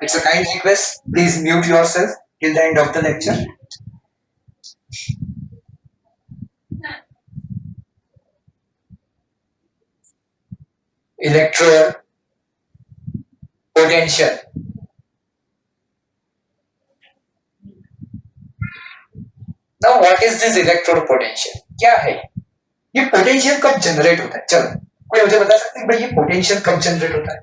It's a kind request. Please mute yourself till the end of the lecture. Electrode potential. Now what is this electrode potential? क्या है ये potential कब generate होता है? चलो कोई मुझे बता सकते हैं भाई ये पोटेंशियल कब जनरेट होता है?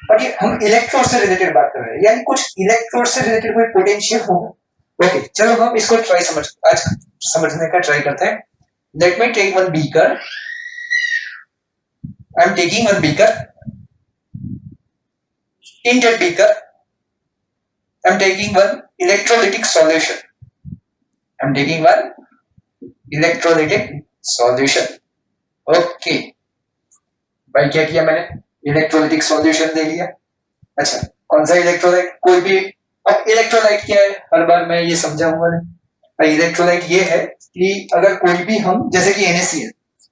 और ये हम इलेक्ट्रोड से रिलेटेड बात कर रहे हैं, यानी कुछ इलेक्ट्रोड से रिलेटेड कोई पोटेंशियल होगा। ओके चलो हम इसको आज समझने का ट्राई करते हैं। Let me take one beaker. I am taking one beaker, in that beaker I am taking one electrolytic solution. I am taking one electrolytic solution. Okay भाई क्या किया मैंने? इलेक्ट्रोलाइटिक सॉल्यूशन ले लिया। अच्छा कौन सा इलेक्ट्रोलाइट? कोई भी। अब इलेक्ट्रोलाइट क्या है हर बार मैं ये समझाऊंगा नहीं। इलेक्ट्रोलाइट ये है कि अगर कोई भी हम जैसे कि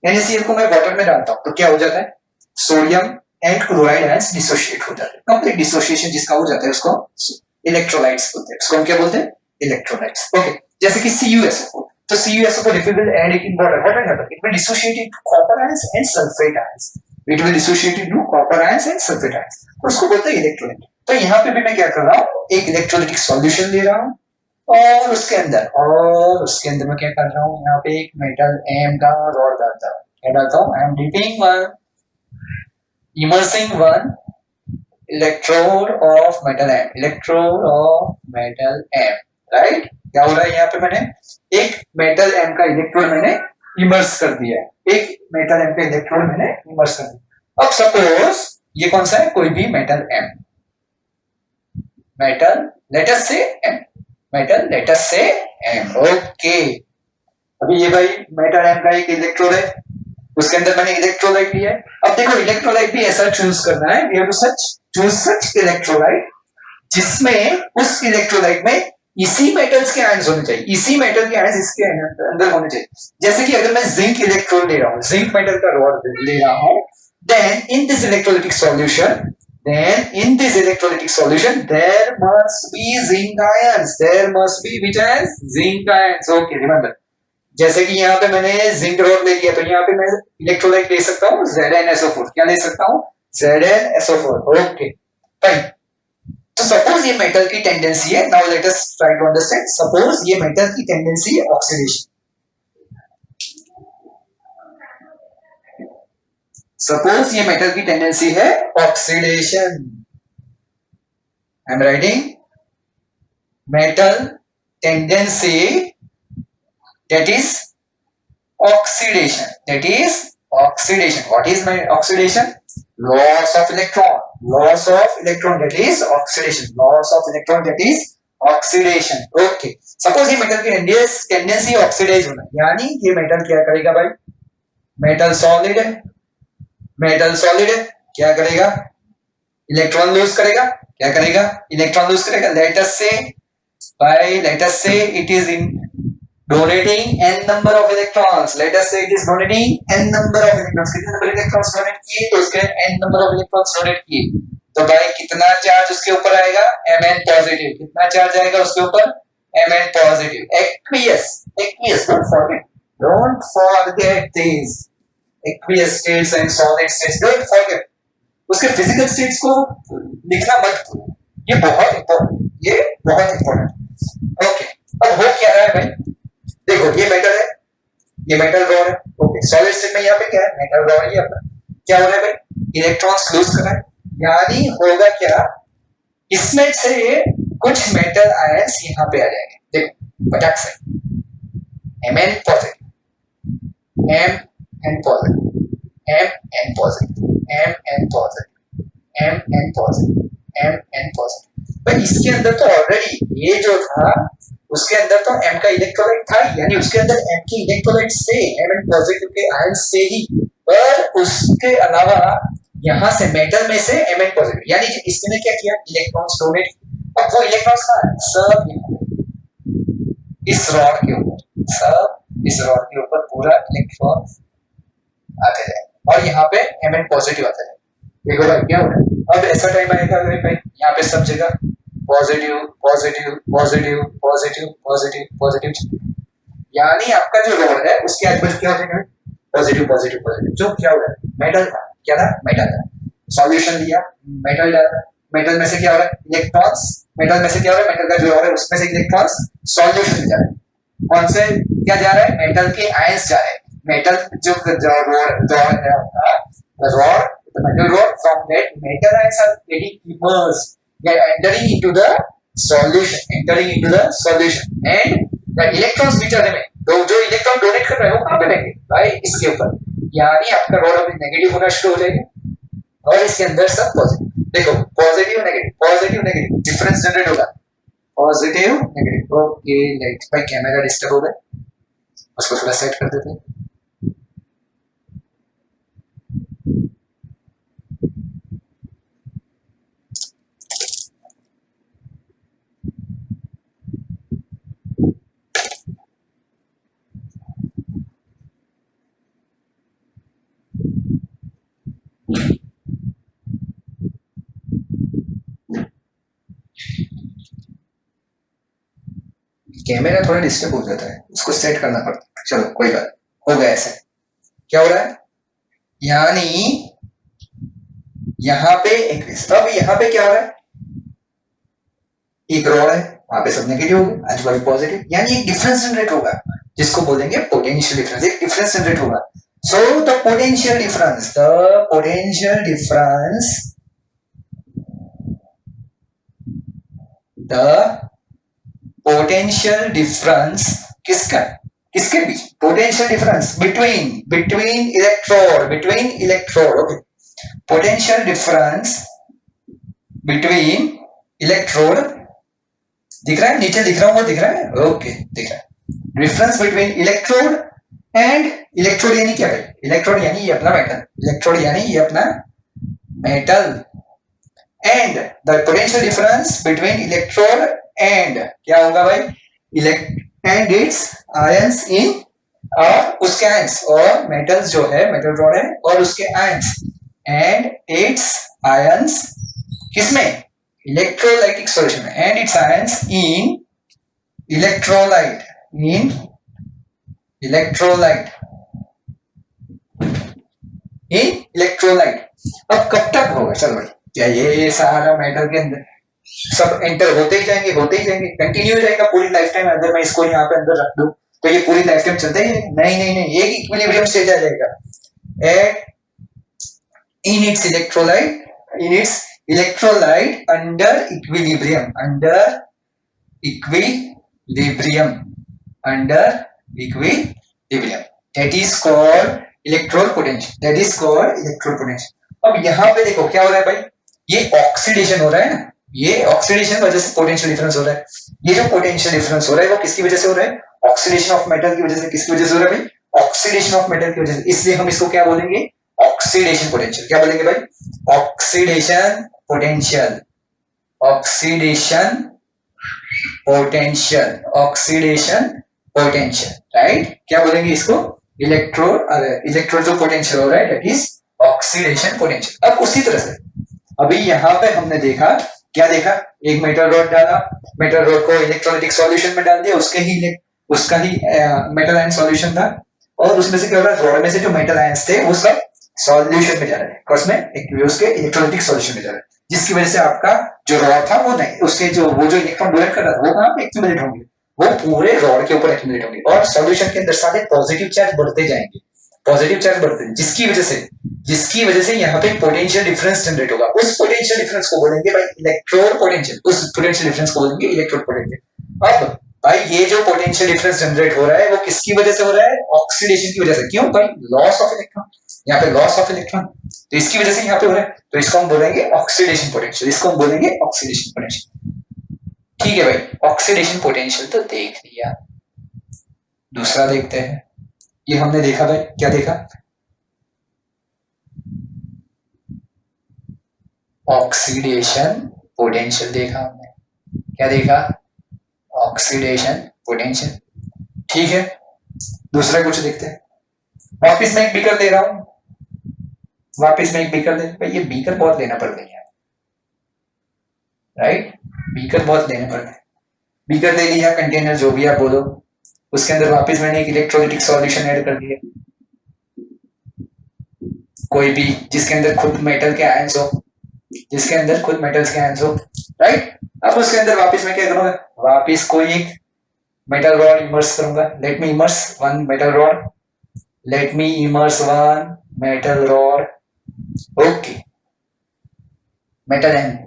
NaCl को मैं वाटर में डालता हूं तो क्या हो जाता है? Sodium and chloride ions dissociate हो जाते हैं। कंप्लीट डिसोसिएशन जिसका हो जाता है उसको इलेक्ट्रोलाइट्स बोलते हैं। उसको हम क्या बोलते हैं? इलेक्ट्रोलाइट्स। ओके जैसे कि CuSO4, तो CuSO4 if we will add it in water, what will happen? It will dissociate into copper ions and sulfate ions. It will dissociate into copper ions and sulfate ions. तो उसको बोलते हैं electrolyte. तो यहाँ पे भी मैं क्या कर रहा हूँ? एक इलेक्ट्रोलाइटिक सॉल्यूशन ले रहा हूँ और उसके अंदर मैं क्या कर रहा हूँ? यहाँ पे एक मेटल M का रॉड डालता हूँ। क्या डालता हूँ? I am dipping one, immersing one electrode of metal M, electrode of metal M, right? क्या हो रहा है यहाँ पे? मैंने एक मेटल M का इलेक्ट्रोड मैंने इमर्स कर दिया है। एक मेटल M का इलेक्ट्रोड मैंने इमर्स कर दिया। अब सपोज ये कौन सा है? कोई भी metal M, metal let's say M। Okay अभी ये भाई मेटल M का एक इलेक्ट्रोड है, उसके अंदर मैंने इलेक्ट्रोलाइट लिया है। अब देखो इलेक्ट्रोलाइट भी ऐसा चूज करना है, we have to choose such electrolyte जिसमें उस इलेक्ट्रोलाइट में इसी मेटल्स के आयंस होने चाहिए, इसी मेटल के आयंस इसके अंदर होने चाहिए। जैसे कि अगर मैं जिंक इलेक्ट्रोड ले रहा हूँ, जिंक मेटल का रॉड ले रहा हूँ, then in this electrolytic solution there must be zinc ions, there must be which ions? Zinc ions. Okay remember, जैसे कि यहाँ पे मैंने जिंक रॉड ले लिया तो यहाँ पे मैं इलेक्ट्रोलाइट ले सकता हूँ ZnSO4। क्या ले सकता हूँ? ZnSO4। Okay fine. तो सपोज ये मेटल की टेंडेंसी है, now let us try to understand. Suppose ये मेटल की टेंडेंसी है ऑक्सीडेशन, सपोज ये मेटल की टेंडेंसी है oxidation. I am writing metal tendency that is oxidation. What is my oxidation? Loss of electron, that is oxidation, that is oxidation. Okay suppose ये metal की tendency oxidise होना, यानी ये metal क्या करेगा भाई? मेटल सॉलिड है, क्या करेगा? इलेक्ट्रॉन लूज करेगा। क्या करेगा? इलेक्ट्रॉन लूज करेगा। let us say it is in donating n number of electrons. Let us say it is donating n number of electrons. कितने नंबर इलेक्ट्रॉन्स डोनेट किए? तो उसके n number of electrons donate किए तो भाई कितना charge उसके ऊपर आएगा? Mn positive. कितना चार्ज आएगा उसके ऊपर? Mn positive. aqueous don't forget this aqueous states and solid states, don't forget। उसके फिजिकल स्टेट्स को लिखना मत, ये बहुत इंपॉर्टेंट। ओके अब हो क्या रहा है भाई? देखो ये मेटल है, ये मेटल रॉड है। ओके सॉलिड स्टेट में यहाँ पे क्या है? मेटल रॉड है अपना। क्या हो रहा है भाई? इलेक्ट्रॉन्स लूज कर रहा है, यानी होगा क्या? इसमें से कुछ मेटल आयंस यहाँ पे आ जाएंगे। देखो पटक से Mn positive, Mn positive, Mn positive, Mn positive, Mn positive, Mn positive. भाई इसके अंदर तो ऑलरेडी ये जो था उसके अंदर तो M का इलेक्ट्रोलाइट था, यानी उसके अंदर M की इलेक्ट्रोलाइट से Mn पॉजिटिव के आयंस से ही, पर उसके अलावा यहाँ से मेटल में से Mn पॉजिटिव, यानी इसने क्या किया? Electrons donate. अब वो इलेक्ट्रॉन्स कहाँ है? सब इस रॉड के ऊपर, सब इस रॉड के ऊपर पूरा इलेक्ट्रॉन आते जाए और यहाँ पे Mn पॉजिटिव आता है। देखो भाई क्या हो रहा है, अब ऐसा टाइम आएगा मेरे भाई यहाँ पे सब जगह positive positive positive positive positive positive, यानी आपका जो रोड है उसके आजू-बाजू क्या हो जाएगा, पॉजिटिव पॉजिटिव पॉजिटिव। जो क्या हो रहा है, मेटल था, क्या था, मेटल था, सॉल्यूशन दिया, मेटल डाला, मेटल में से क्या हो रहा है, इलेक्ट्रॉन्स, मेटल में से क्या हो रहा है, मेटल का जो रोड है उसमें से इलेक्ट्रॉन्स सॉल्यूशन में जा रहे हैं, कौन से क्या जा रहा है, मेटल के आयंस जा रहे हैं, मेटल जो रोड है आपका, rod, the metal rod, from that metal ions are getting immersed, they are entering into the solution, and the electrons which are remaining, तो जो इलेक्ट्रॉन डोनेट कर रहे हैं वो कहाँ पे रहेंगे भाई, इसके ऊपर, यानी आपका रॉड अभी नेगेटिव होना शुरू हो जाएगा और इसके अंदर सब पॉजिटिव। देखो पॉजिटिव नेगेटिव डिफरेंस जनरेट होगा, पॉजिटिव नेगेटिव। ओके लाइट भाई कैमरा डिस्टर्ब हो गया, उसको थोड़ा सेट कर देते हैं। कैमरा थोड़ा डिस्टर्ब हो जाता है, उसको सेट करना पड़ता है। चलो कोई बात, हो गया ऐसे। क्या हो रहा है, यानी यहाँ पे इंक्रीज, अब यहाँ पे क्या हो रहा है, एक रॉड है, वहां पे सब नेगेटिव होगा, आजू बाजू पॉजिटिव, यानी एक डिफरेंस जनरेट होगा जिसको बोलेंगे पोटेंशियल डिफरेंस, एक डिफरेंस जनरेट होगा। So the potential difference, potential difference किसका, किसके बीच, potential difference between electrode, okay, potential difference between electrode, दिख रहा है नीचे दिख रहा हूँ, दिख रहा है, ओके दिख रहा है, difference between electrode and electrode, यानी क्या है, इलेक्ट्रोड यानी ये अपना मेटल, इलेक्ट्रोड यानी ये अपना metal, and the potential difference between electrode and क्या होगा भाई, एंड इट्स आयंस इन, और उसके आयंस, और मेटल्स जो है, मेटल रॉड है और उसके आयंस, एंड इट्स आयंस किसमें, इलेक्ट्रोलाइटिक सॉल्यूशन में, and it's ions in electrolyte, अब कब तक होगा, चलो भाई, क्या ये सारा मेटल के अंदर सब एंटर होते ही जाएंगे, कंटिन्यू हो जाएगा पूरी लाइफ टाइम, अगर मैं इसको यहाँ पे अंदर रख दूं तो ये पूरी लाइफ टाइम चलता ही है, नहीं, एक इक्विलिब्रियम स्टेज आ जाएगा, at in its electrolyte under equilibrium, that is called electrode potential, अब यहाँ पे देखो क्या हो रहा है भाई, ये ऑक्सीडेशन हो रहा है ना, ये ऑक्सीडेशन वजह से पोटेंशियल डिफरेंस हो रहा है, ये जो पोटेंशियल डिफरेंस हो रहा है वो किसकी वजह से हो रहा है, ऑक्सीडेशन ऑफ मेटल की वजह से, किसकी वजह से हो रहा है भाई, ऑक्सीडेशन ऑफ मेटल की वजह से, इसलिए हम इसको क्या बोलेंगे, ऑक्सीडेशन पोटेंशियल, क्या बोलेंगे भाई, ऑक्सीडेशन पोटेंशियल, राइट, क्या बोलेंगे इसको, इलेक्ट्रोड जो पोटेंशियल हो रहा है दैट इज ऑक्सीडेशन पोटेंशियल। अब उसी तरह से अभी यहाँ पे हमने देखा, क्या देखा, एक मेटल रॉड डाला, मेटल रॉड को इलेक्ट्रोलाइटिक सॉल्यूशन में डाल दिया, उसका ही मेटल आयन सॉल्यूशन था, और उसमें से क्या हो रहा है, रॉड में से जो मेटल आयंस थे वो सब सॉल्यूशन में जा रहे हैं, उसमें उसके इलेक्ट्रोलाइटिक सॉल्यूशन में जा रहे हैं, जिसकी वजह से आपका जो रॉड था वो नहीं, उसके जो इलेक्ट्रॉन डोनेट कर रहा था वो कहाँ पे एक्यूमुलेट होंगे, वो पूरे रॉड के ऊपर एक्यूमुलेट होंगे, और सॉल्यूशन के अंदर सारे पॉजिटिव चार्ज बढ़ते जाएंगे, जिसकी वजह से यहाँ पे पोटेंशियल डिफरेंस जनरेट होगा, उस पोटेंशियल डिफरेंस को बोलेंगे भाई इलेक्ट्रोड पोटेंशियल, अब भाई ये जो पोटेंशियल डिफरेंस जनरेट हो रहा है वो किसकी वजह से हो रहा है, ऑक्सीडेशन की वजह से, क्यों भाई, लॉस ऑफ इलेक्ट्रॉन, यहाँ पे लॉस ऑफ इलेक्ट्रॉन, तो इसकी वजह से यहाँ पे हो रहा है, तो इसको हम बोलेंगे ऑक्सीडेशन पोटेंशियल, ठीक है भाई, ऑक्सीडेशन पोटेंशियल तो देख लिया, दूसरा देखते हैं, ये हमने देखा भाई, क्या देखा, ऑक्सीडेशन पोटेंशियल देखा हमने, क्या देखा, ऑक्सीडेशन पोटेंशियल, ठीक है, दूसरा कुछ देखते हैं, वापिस मैं एक बीकर ले रहा हूं, वापस में एक बीकर ले, भाई ये बीकर बहुत लेना पड़ता है, राइट, बीकर बहुत लेने पड़ते हैं। बीकर ले लिया, कंटेनर जो भी आप बोलो, उसके अंदर वापस मैंने एक इलेक्ट्रोलाइटिक सॉल्यूशन ऐड कर दिया, कोई भी जिसके अंदर खुद मेटल के आयंस हो, जिसके अंदर खुद मेटल्स के आयंस हो, राइट। अब उसके अंदर वापस मैं क्या करूंगा, वापस कोई एक मेटल रॉड इमर्स करूंगा, let me immerse one metal rod, let me immerse one metal rod, okay, metal and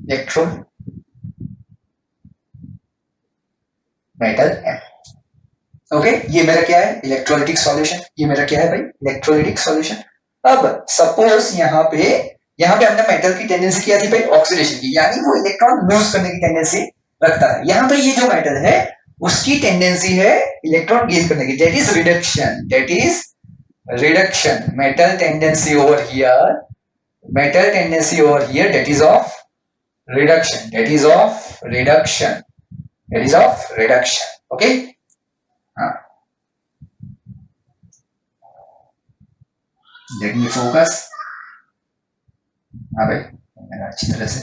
electrode, metal and, okay, ये मेरा क्या है, इलेक्ट्रोलाइटिक सॉल्यूशन, ये मेरा क्या है भाई, इलेक्ट्रोलाइटिक सॉल्यूशन। अब सपोज यहाँ पे हमने मेटल की टेंडेंसी किया थी भाई ऑक्सीडेशन की, यानी वो इलेक्ट्रॉन लूज करने की टेंडेंसी रखता है। यहाँ पे ये जो मेटल है उसकी टेंडेंसी है इलेक्ट्रॉन गेन करने की, that is reduction, that is reduction, metal tendency over here, metal tendency over here, that is of reduction, that is of reduction, that is of reduction, okay. हाँ, let me focus, हाँ भाई मैंने अच्छी तरह से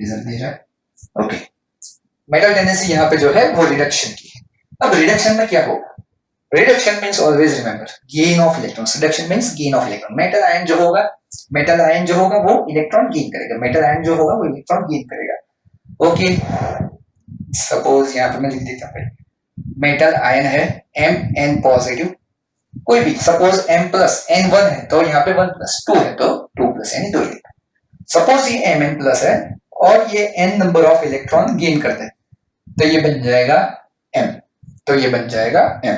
result दे रहा है, okay. Metal tendency यहाँ पे जो है वो रिडक्शन की है। अब रिडक्शन में क्या होगा, reduction means always remember gain of electrons, reduction means gain of electron, metal ion जो होगा, मेटल आयन जो होगा वो इलेक्ट्रॉन गेन करेगा, मेटल आयन जो होगा वो इलेक्ट्रॉन गेन करेगा, ओके। सपोज यहाँ पे मैं लिख देता हूँ, मेटल आयन है Mn पॉजिटिव, कोई भी, सपोज M प्लस N1 है तो यहाँ पे 1 प्लस 2 है तो 2 प्लस यानी 2 इलेक्ट्रॉन, सपोज ये Mn प्लस है और ये n number of electron gain करते हैं तो ये बन जाएगा M, तो ये बन जाएगा M,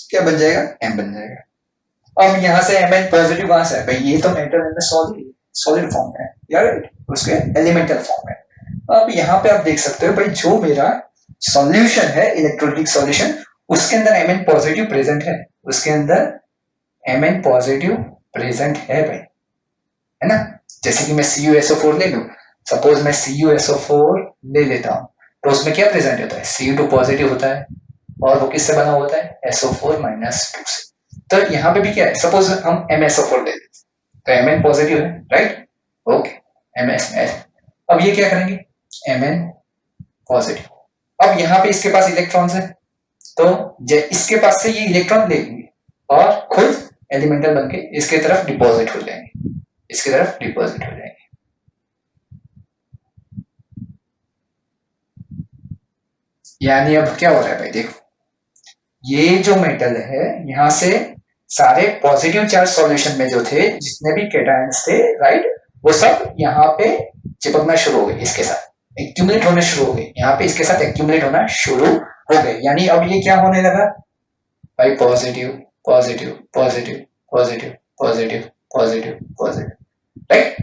क्या बन जाएगा, M बन जाएगा। अब यहाँ से Mn पॉजिटिव कहां से है भाई, ये तो मेटल में सॉलिड फॉर्म है यार, उसके एलिमेंटल फॉर्म है। अब यहाँ पे आप देख सकते हो भाई जो मेरा सॉल्यूशन है इलेक्ट्रोलाइटिक सॉल्यूशन, उसके अंदर Mn पॉजिटिव प्रेजेंट है, उसके अंदर Mn पॉजिटिव प्रेजेंट है भाई, है ना। जैसे कि मैं CuSO4 ले लूं, सपोज मैं CuSO4 ले लेता हूं तो उसमें क्या प्रेजेंट होता है, Cu2 पॉजिटिव होता है और वो किससे बना होता है, SO4 माइनस 2 से। तो यहाँ पे भी क्या है, सपोज हम MsO4 ले लेते तो Mn पॉजिटिव है, राइट, ओके, MS। अब ये क्या करेंगे, Mn पॉजिटिव, अब यहाँ पे इसके पास इलेक्ट्रॉन्स है तो इसके पास से ये इलेक्ट्रॉन ले लेंगे और खुद एलिमेंटल बनके इसके तरफ डिपॉजिट हो जाएंगे, इसकी तरफ डिपॉजिट हो जाएंगे। यानी अब क्या हो रहा है भाई, देखो ये जो मेटल है यहाँ से सारे पॉजिटिव चार्ज सॉल्यूशन में जो थे जितने भी कैटायंस थे, राइट, वो सब यहाँ पे चिपकना शुरू हो गए, इसके साथ एक्यूमुलेट होना शुरू हो गए, यहाँ पे इसके साथ एक्यूमुलेट होना शुरू हो गए। यानी अब ये क्या होने लगा भाई, positive positive positive positive positive positive positive, right,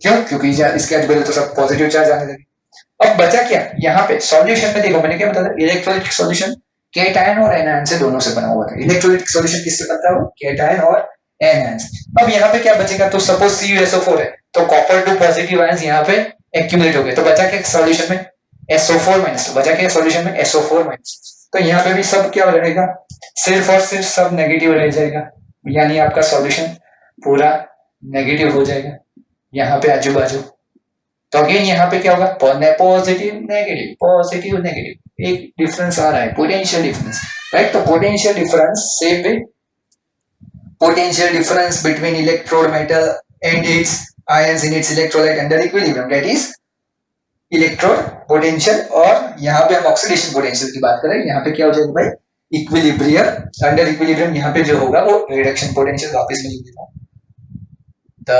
क्यों, क्योंकि इसके अजबेल तो सब पॉजिटिव चार्ज आने लगे। अब बचा क्या, यहाँ पे सॉल्यूशन में देखो मैंने क्या बताया, इलेक्ट्रोलाइटिक सॉल्यूशन केटायन और एनायन से दोनों से बना हुआ था, इलेक्ट्रोलाइटिक सॉल्यूशन किससे बनता है, केटायन और एनायन। अब यहाँ पे क्या बचेगा, तो सपोज CuSO4 है तो कॉपर 2 पॉजिटिव आयंस यहाँ पे एक्यूमुलेट हो गए, तो बचा क्या सॉल्यूशन में, SO4 माइनस, तो बचा क्या सॉल्यूशन में, SO4 माइनस, तो यहाँ पे भी सब क्या रहेगा, सिर्फ और सिर्फ सब नेगेटिव रह जाएगा, यानी आपका सॉल्यूशन पूरा नेगेटिव हो जाएगा यहाँ पे आजू बाजू। तो अगेन यहाँ पे क्या होगा, पॉजिटिव नेगेटिव, एक डिफरेंस आ रहा है, पोटेंशियल डिफरेंस, राइट। तो potential difference same way, potential difference between electrode metal and it's ions in its electrolyte under equilibrium, that is electrode potential. और यहाँ पे हम ऑक्सीडेशन पोटेंशियल की बात करें, यहाँ पे क्या हो जाएगा भाई, इक्विलिब्रियम, अंडर इक्विलिब्रियम यहाँ पे जो होगा वो रिडक्शन पोटेंशियल, वापस में लिख देता हूं, the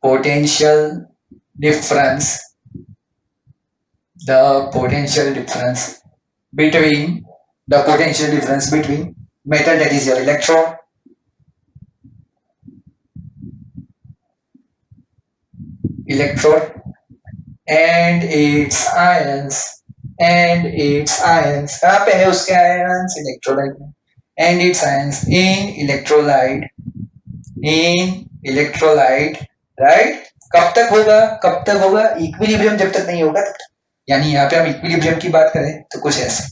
potential difference, the potential difference between metal, that is your electron, and its ions, कहाँ पे है उसके आयंस, इलेक्ट्रोलाइट में, and its ions in electrolyte, right. कब तक होगा, इक्विलिब्रियम जब तक नहीं होगा तब तक। यानी यहाँ पे हम इक्विलिब्रियम की बात करें तो कुछ ऐसा,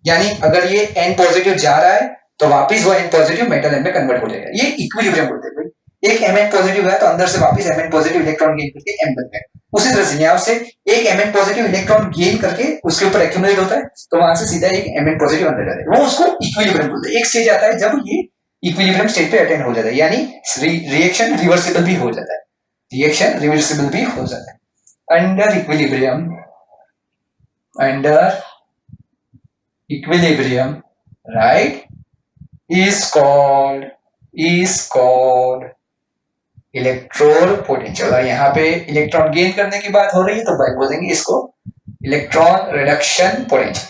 यानी अगर ये N पॉजिटिव जा रहा है तो वापस वो N पॉजिटिव मेटल N में कन्वर्ट हो जाएगा। ये इक्विलिब्रियम बोलते हैं भाई। एक Mn पॉजिटिव है तो अंदर से वापस Mn पॉजिटिव इलेक्ट्रॉन गेन करके M बन गया। उसी तरह से यहाँ से एक Mn पॉजिटिव इलेक्ट्रॉन गेन करके उसके ऊपर एक्यूमुलेट होता है, तो वहां से सीधा एक Mn पॉजिटिव अंदर जाता है, वो उसको इक्विलिब्रियम बोलते हैं। एक स्टेज आता है जब ये इक्विलिब्रियम स्टेट पे अटेंड हो जाता है, यानी रिएक्शन रिवर्सिबल भी हो जाता है, रिएक्शन रिवर्सिबल भी हो जाता है। Under equilibrium, under equilibrium, right, is called electrode potential. और यहाँ पे इलेक्ट्रॉन गेन करने की बात हो रही है तो भाई बोलेंगे इसको electron reduction potential,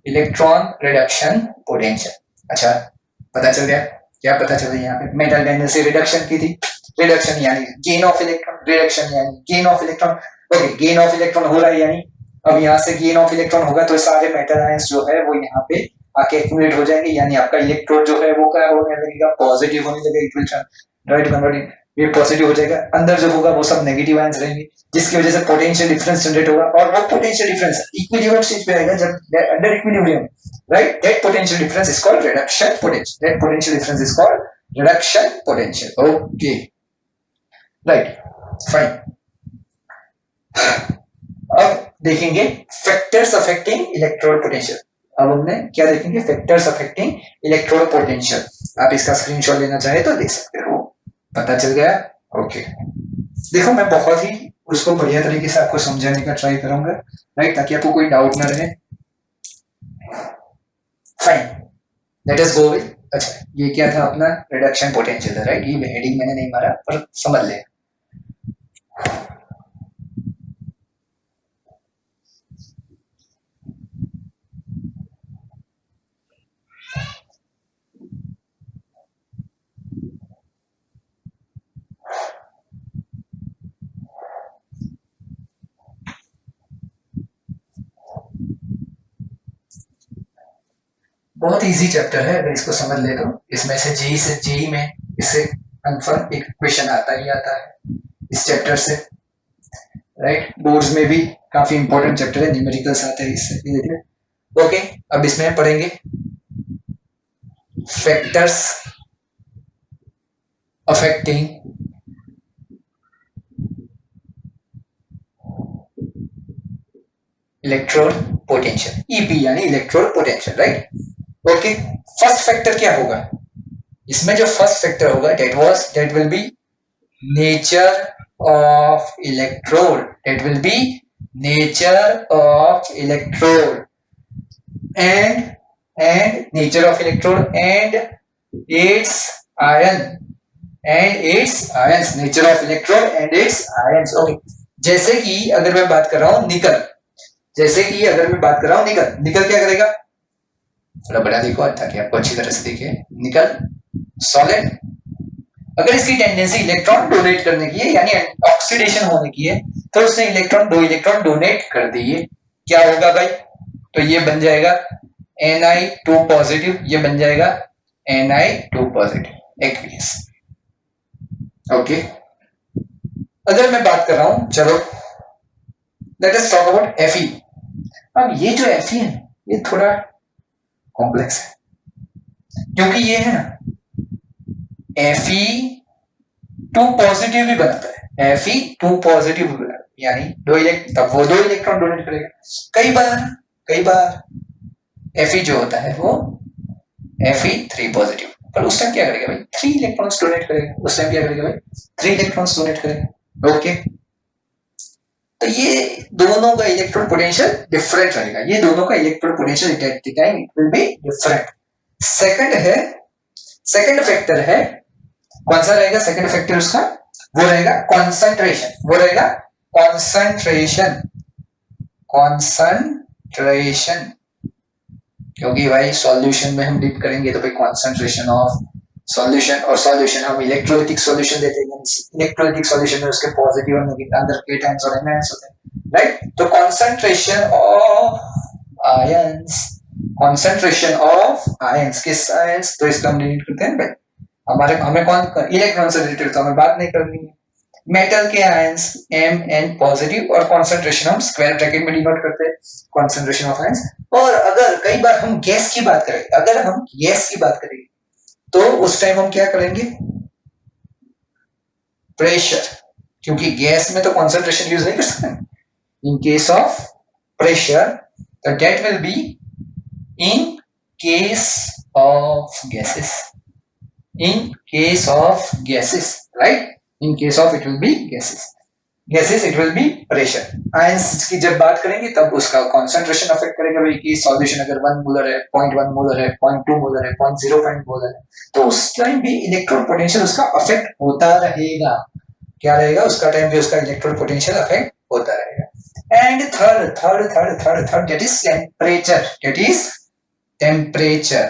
electron reduction potential. अच्छा, पता चल गया क्या? पता चल गया यहाँ पे मेटल टेंडेंसी रिडक्शन की थी, रिडक्शन यानी गेन ऑफ इलेक्ट्रॉन, रिडक्शन यानी gain of electron. Okay, gain of electron हो रहा है, यानी अब यहाँ से गेन ऑफ इलेक्ट्रॉन होगा तो सारे मेटल आयंस जो है वो यहाँ पे आके एक्यूमुलेट हो जाएंगे, यानी आपका इलेक्ट्रोड जो है वो क्या होने लगेगा? पॉजिटिव होने लगेगा, इक्वेशन राइट कन्वर्टिंग, ये पॉजिटिव हो जाएगा। अंदर जो होगा वो सब नेगेटिव आयंस रहेंगे, जिसकी वजह से पोटेंशियल डिफरेंस जनरेट होगा, और वो पोटेंशियल डिफरेंस इक्विलिब्रियम स्टेज पे आएगा जब under equilibrium, right, that potential difference is called reduction potential, that potential difference is called reduction potential. Okay, right, fine. अब देखेंगे फैक्टर्स अफेक्टिंग इलेक्ट्रोड पोटेंशियल। अब हमने क्या देखेंगे? Factors affecting electrode potential. आप इसका स्क्रीनशॉट लेना चाहे तो ले सकते हो। पता चल गया? ओके, देखो मैं बहुत ही उसको बढ़िया तरीके से आपको समझाने का ट्राई करूंगा, राइट, ताकि आपको कोई डाउट ना रहे। Fine, let us go with. अच्छा, ये क्या था? अपना रिडक्शन पोटेंशियल, राइट। ये हेडिंग मैंने नहीं मारा पर समझ ले। बहुत इजी चैप्टर है, अगर इसको समझ ले तो इसमें से जेई में इससे कंफर्म एक क्वेश्चन आता ही आता है इस चैप्टर से, राइट। बोर्ड्स में भी काफी इंपॉर्टेंट चैप्टर है, न्यूमेरिकल्स आते हैं इससे। ओके, अब इसमें पढ़ेंगे factors affecting electrode potential, EP यानी electrode potential, right. Okay, first factor क्या होगा इसमें? जो फर्स्ट फैक्टर होगा that will be nature of electrode, that will be nature of electrode and nature of electrode and its ion and its ions, nature of electrode and its ions। Okay, जैसे कि अगर मैं बात कर रहा हूं निकल, जैसे कि अगर मैं बात कर रहा हूं निकल, निकल क्या करेगा? थोड़ा बड़ा देखो ताकि आपको अच्छी तरह से दिखे। निकल सॉलिड, अगर इसकी टेंडेंसी इलेक्ट्रॉन डोनेट करने की है यानी ऑक्सीडेशन होने की है तो उसने दो इलेक्ट्रॉन डोनेट कर दिए, क्या होगा भाई? तो ये बन जाएगा Ni2 पॉजिटिव, ये बन जाएगा Ni2 पॉजिटिव एक्वियस। ओके, अगर मैं बात कर रहा हूं, चलो let us talk about Fe। अब ये जो Fe है ये थोड़ा कॉम्प्लेक्स है, क्योंकि ये है ना Fe2 पॉजिटिव भी बनाता है, Fe2 पॉजिटिव भी बनाता है, यानी तब वो दो इलेक्ट्रॉन डोनेट करेगा। कई बार Fe जो होता है वो Fe3 पॉजिटिव, पर उस टाइम क्या करेगा भाई? 3 इलेक्ट्रॉन्स डोनेट करेगा, उस टाइम क्या करेगा भाई? 3 इलेक्ट्रॉन्स डोनेट करेगा। ओके, तो ये दोनों का इलेक्ट्रॉन पोटेंशियल डिफरेंट रहेगा, ये दोनों का electron potential at the time it will be different. Second factor है, कौन सा रहेगा सेकंड फैक्टर उसका? वो रहेगा कंसंट्रेशन, वो रहेगा कंसंट्रेशन, क्योंकि भाई सॉल्यूशन में हम डिप करेंगे तो भाई कंसंट्रेशन ऑफ सॉल्यूशन, और सॉल्यूशन हम इलेक्ट्रोलाइटिक सॉल्यूशन देते हैं, इलेक्ट्रोलाइटिक सॉल्यूशन में उसके पॉजिटिव और नेगेटिव अंदर केटायंस और एनायंस होते हैं, राइट। तो कंसंट्रेशन ऑफ आयंस, किस आयंस? तो इसका हम डिलीट करते हैं भाई, हमें कौन इलेक्ट्रॉन से रिलेटेड तो हमें बात नहीं करनी है। मेटल के आयंस Mn पॉजिटिव और कंसंट्रेशन हम स्क्वायर ब्रैकेट में डिनोट करते हैं, कंसंट्रेशन ऑफ आयंस। और अगर कई बार हम गैस की बात करें, अगर हम गैस की बात करें तो उस टाइम हम क्या करेंगे, प्रेशर, क्योंकि गैस में तो कॉन्सेंट्रेशन यूज नहीं कर सकते। In case of pressure the date will be in case of gases, in case of gases, right, in case of it will be gases, gases it will be pressure. Ions की जब बात करेंगे तब उसका concentration affect करेगा भाई कि solution अगर 1 मोलर है, 0.1 मोलर है, 0.2 मोलर है, 0.05 मोलर है, तो उस टाइम भी इलेक्ट्रॉन पोटेंशियल उसका अफेक्ट होता रहेगा। क्या रहेगा, उसका टाइम भी उसका इलेक्ट्रॉन पोटेंशियल अफेक्ट होता रहेगा। And third that is temperature, that is temperature.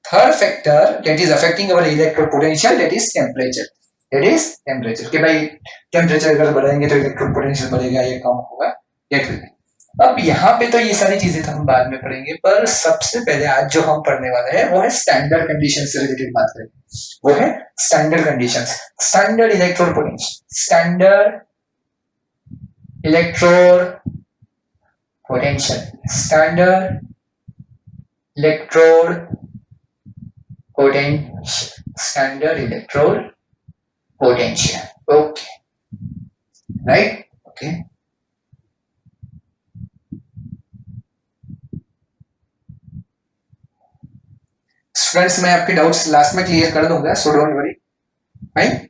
Third factor that is affecting our electron potential, that is temperature, that is temperature. कि भाई टेम्परेचर अगर बढ़ाएंगे तो इलेक्ट्रॉन पोटेंशियल बढ़ेगा या कम होगा, दैट विल बी। अब यहाँ पे तो ये सारी चीजें तो हम बाद में पढ़ेंगे, पर सबसे पहले आज जो हम पढ़ने वाले हैं वो है स्टैंडर्ड कंडीशन से रिलेटेड बात करेंगे, वो है standard conditions, standard electrode potential, standard electrode potential, standard electrode potential, standard electrode potential. Okay, right? Okay. Students मैं आपके डाउट्स लास्ट में क्लियर कर दूंगा, so don't worry, right?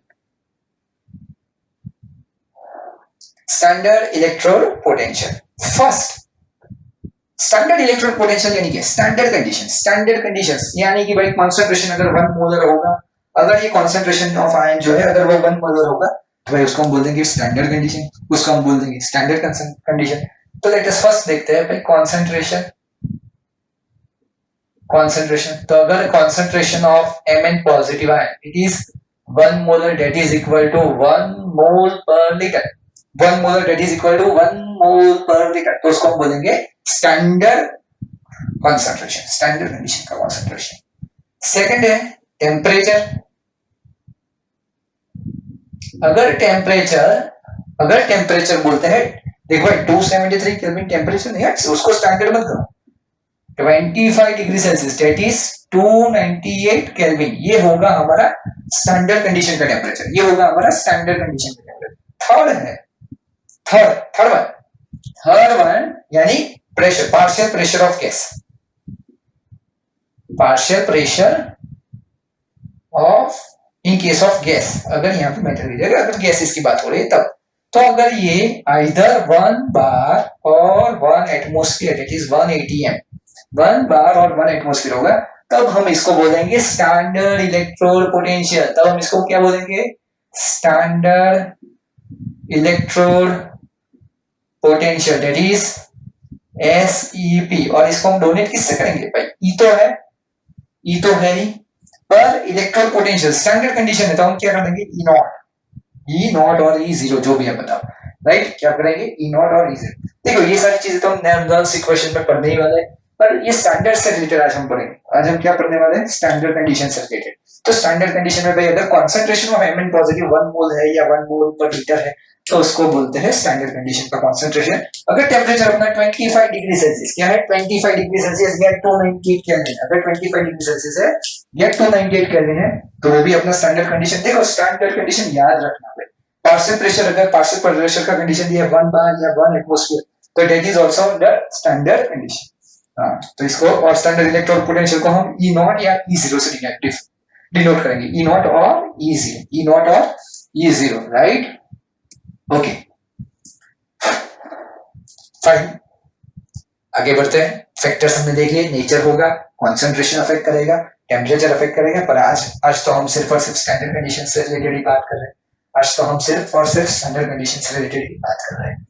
Standard electrode potential, first standard electrode potential यानी कि standard condition, standard conditions यानी कि भाई कॉन्सेंट्रेशन अगर 1 मोलर होगा, अगर ये कॉन्सेंट्रेशन ऑफ आयन जो है अगर वो 1 मोलर होगा तो भाई उसको हम बोल देंगे स्टैंडर्ड कंडीशन, उसको हम बोल देंगे स्टैंडर्ड कंडीशन। तो लेट अस फर्स्ट देखते हैं भाई कॉन्सेंट्रेशन, कॉन्सेंट्रेशन। तो अगर concentration of Mn positive ion it is 1 molar that is equal to 1 mole per litre, 1 molar that is equal to 1 mole per litre, तो उसको हम बोलेंगे स्टैंडर्ड कॉन्सेंट्रेशन, स्टैंडर्ड कंडीशन का कॉन्सेंट्रेशन। सेकंड है temperature. अगर temperature बोलते हैं, देखो भाई 273 केल्विन टेम्परेचर नहीं है, उसको स्टैंडर्ड मत करो, 25 degree Celsius that is 298 kelvin, ये होगा हमारा स्टैंडर्ड कंडीशन का टेम्परेचर, ये होगा हमारा स्टैंडर्ड कंडीशन का टेम्परेचर। थर्ड वन यानी pressure, partial pressure of gas, partial pressure of in case of gas, अगर यहाँ पे मेटल लीजिएगा, अगर गैसेस की बात हो रही है तब, तो अगर ये आइदर 1 बार और 1 एटमॉस्फेयर दैट इज 1 atm, 1 बार और 1 एटमॉस्फेयर होगा, तब हम इसको बोलेंगे स्टैंडर्ड इलेक्ट्रोड पोटेंशियल, तब हम इसको क्या बोलेंगे, standard electrode potential that is SEP। और इसको हम डोनेट किससे करेंगे भाई, ई तो है ही, पर इलेक्ट्रोड पोटेंशियल स्टैंडर्ड कंडीशन है तो हम क्या कर देंगे, ई नॉट और E0 जो भी है बताओ, राइट? क्या करेंगे, ई नॉट और E0। देखो ये सारी चीजें तो हम नंबर्स इक्वेशन में पढ़ने ही वाले हैं, पर ये स्टैंडर्ड से रिलेटेड आज हम पढ़ेंगे। आज हम क्या पढ़ने वाले हैं, स्टैंडर्ड कंडीशन से रिलेटेड। तो स्टैंडर्ड कंडीशन में भाई अगर कॉन्सेंट्रेशन ऑफ Mn पॉजिटिव 1 मोल है या 1 मोल पर लीटर है तो उसको बोलते हैं स्टैंडर्ड कंडीशन का कॉन्सेंट्रेशन। अगर टेम्परेचर अपना 25 डिग्री सेल्सियस, क्या है 25 डिग्री सेल्सियस या 298 केल्विन, अगर 25 डिग्री सेल्सियस है या 298 केल्विन है तो वो भी अपना स्टैंडर्ड कंडीशन। देखो स्टैंडर्ड कंडीशन याद रखना है, पार्शियल प्रेशर, अगर पार्शियल प्रेशर का कंडीशन दिया 1 बार या 1 एटमॉस्फेयर तो that is also the standard condition. हाँ, तो इसको और स्टैंडर्ड इलेक्ट्रोड पोटेंशियल को हम ई नॉट या E0 से डिनोट करेंगे, ई नॉट और E0, ई नॉट और E0, राइट? ओके फाइन, आगे बढ़ते हैं। फैक्टर्स हमने देख लिए, नेचर होगा, कॉन्सेंट्रेशन अफेक्ट करेगा, टेम्परेचर अफेक्ट करेगा, पर आज तो हम सिर्फ और सिर्फ स्टैंडर्ड कंडीशन से रिलेटेड ही बात कर रहे हैं। आज तो हम सिर्फ और सिर्फ स्टैंडर्ड कंडीशन से रिलेटेड ही बात कर रहे हैं।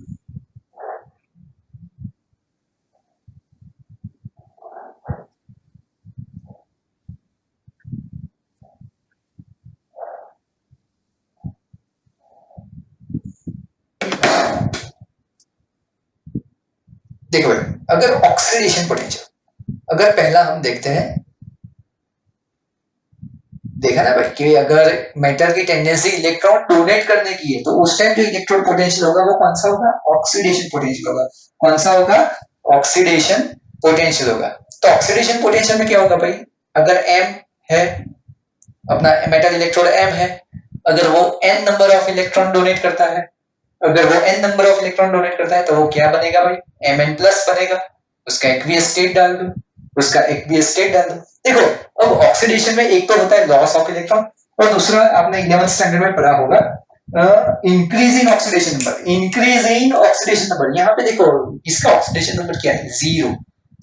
देखो अगर ऑक्सीडेशन पोटेंशियल, अगर पहला हम देखते हैं, देखा ना भाई कि अगर मेटल की टेंडेंसी इलेक्ट्रॉन डोनेट करने की है तो उस टाइम जो इलेक्ट्रोड पोटेंशियल होगा वो कौन सा होगा, ऑक्सीडेशन पोटेंशियल होगा। कौन सा होगा, ऑक्सीडेशन पोटेंशियल होगा। तो ऑक्सीडेशन पोटेंशियल में क्या होगा भाई, अगर m है अपना मेटल इलेक्ट्रोड m है, अगर वो n number of electron donate करता है, अगर वो n number of electron donate करता है तो वो क्या बनेगा भाई, Mn प्लस बनेगा। उसका एक्वियस स्टेट डाल दो, उसका एक्वियस स्टेट डाल दो। देखो अब ऑक्सीडेशन में एक तो होता है लॉस ऑफ इलेक्ट्रॉन और दूसरा आपने 11th स्टैंडर्ड में पढ़ा होगा increase in oxidation number, increase in oxidation number. यहाँ पे देखो इसका ऑक्सीडेशन नंबर क्या है, जीरो,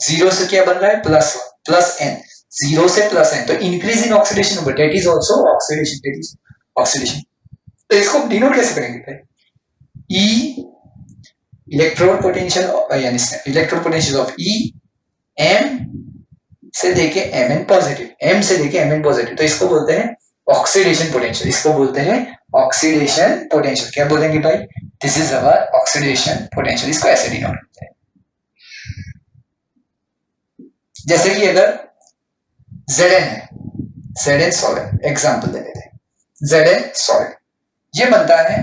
जीरो से क्या बन रहा है प्लस प्लस एन, जीरो से प्लस एन, तो increase in oxidation number that is also oxidation, that is oxidation. तो इसको डिनोट कैसे करेंगे भाई, E इलेक्ट्रोड पोटेंशियल यानी electrode potential of E M से देके Mn पॉजिटिव, M से देके Mn पॉजिटिव, तो इसको बोलते हैं ऑक्सीडेशन पोटेंशियल, इसको बोलते हैं ऑक्सीडेशन पोटेंशियल। क्या बोलेंगे भाई, this is our oxidation potential, इसको ऐसे डिनोट करते हैं। जैसे कि अगर Zn है, Zn सॉलिड, एग्जांपल दे देते हैं, Zn सॉलिड, ये बनता है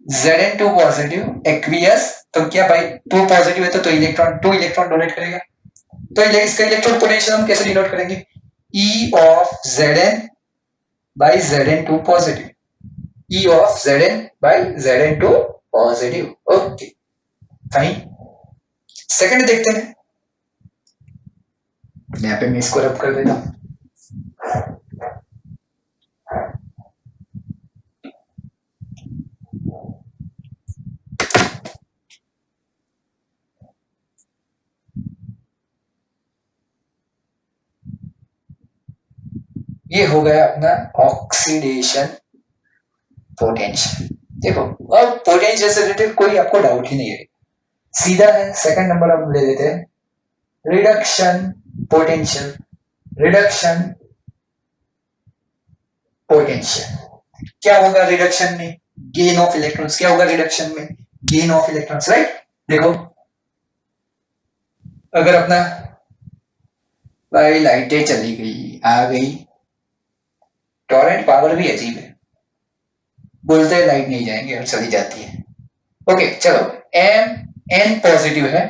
Zn2 पॉजिटिव एक्वियस, तो क्या भाई 2 पॉजिटिव है तो इलेक्ट्रॉन 2 इलेक्ट्रॉन डोनेट करेगा, तो इसका इलेक्ट्रॉन पोटेंशियल हम कैसे डिनोट करेंगे, E of Zn by Zn2 positive, E of Zn by Zn2 positive. Okay fine, second देखते हैं, यहाँ पे मैं इसको रब कर देता हूं। ये हो गया अपना ऑक्सीडेशन पोटेंशियल। देखो अब पोटेंशियल से रिलेटेड कोई आपको डाउट ही नहीं है, सीधा है। सेकंड नंबर हम ले लेते हैं रिडक्शन पोटेंशियल, रिडक्शन पोटेंशियल। क्या होगा रिडक्शन में, गेन ऑफ इलेक्ट्रॉन्स। क्या होगा रिडक्शन में, गेन ऑफ इलेक्ट्रॉन्स, राइट। देखो अगर अपना भाई लाइटें चली गई, आ गई, टॉरेंट पावर भी अजीब है, बोलते हैं लाइट नहीं जाएंगे और चली जाती है। ओके चलो, एम एन पॉजिटिव है,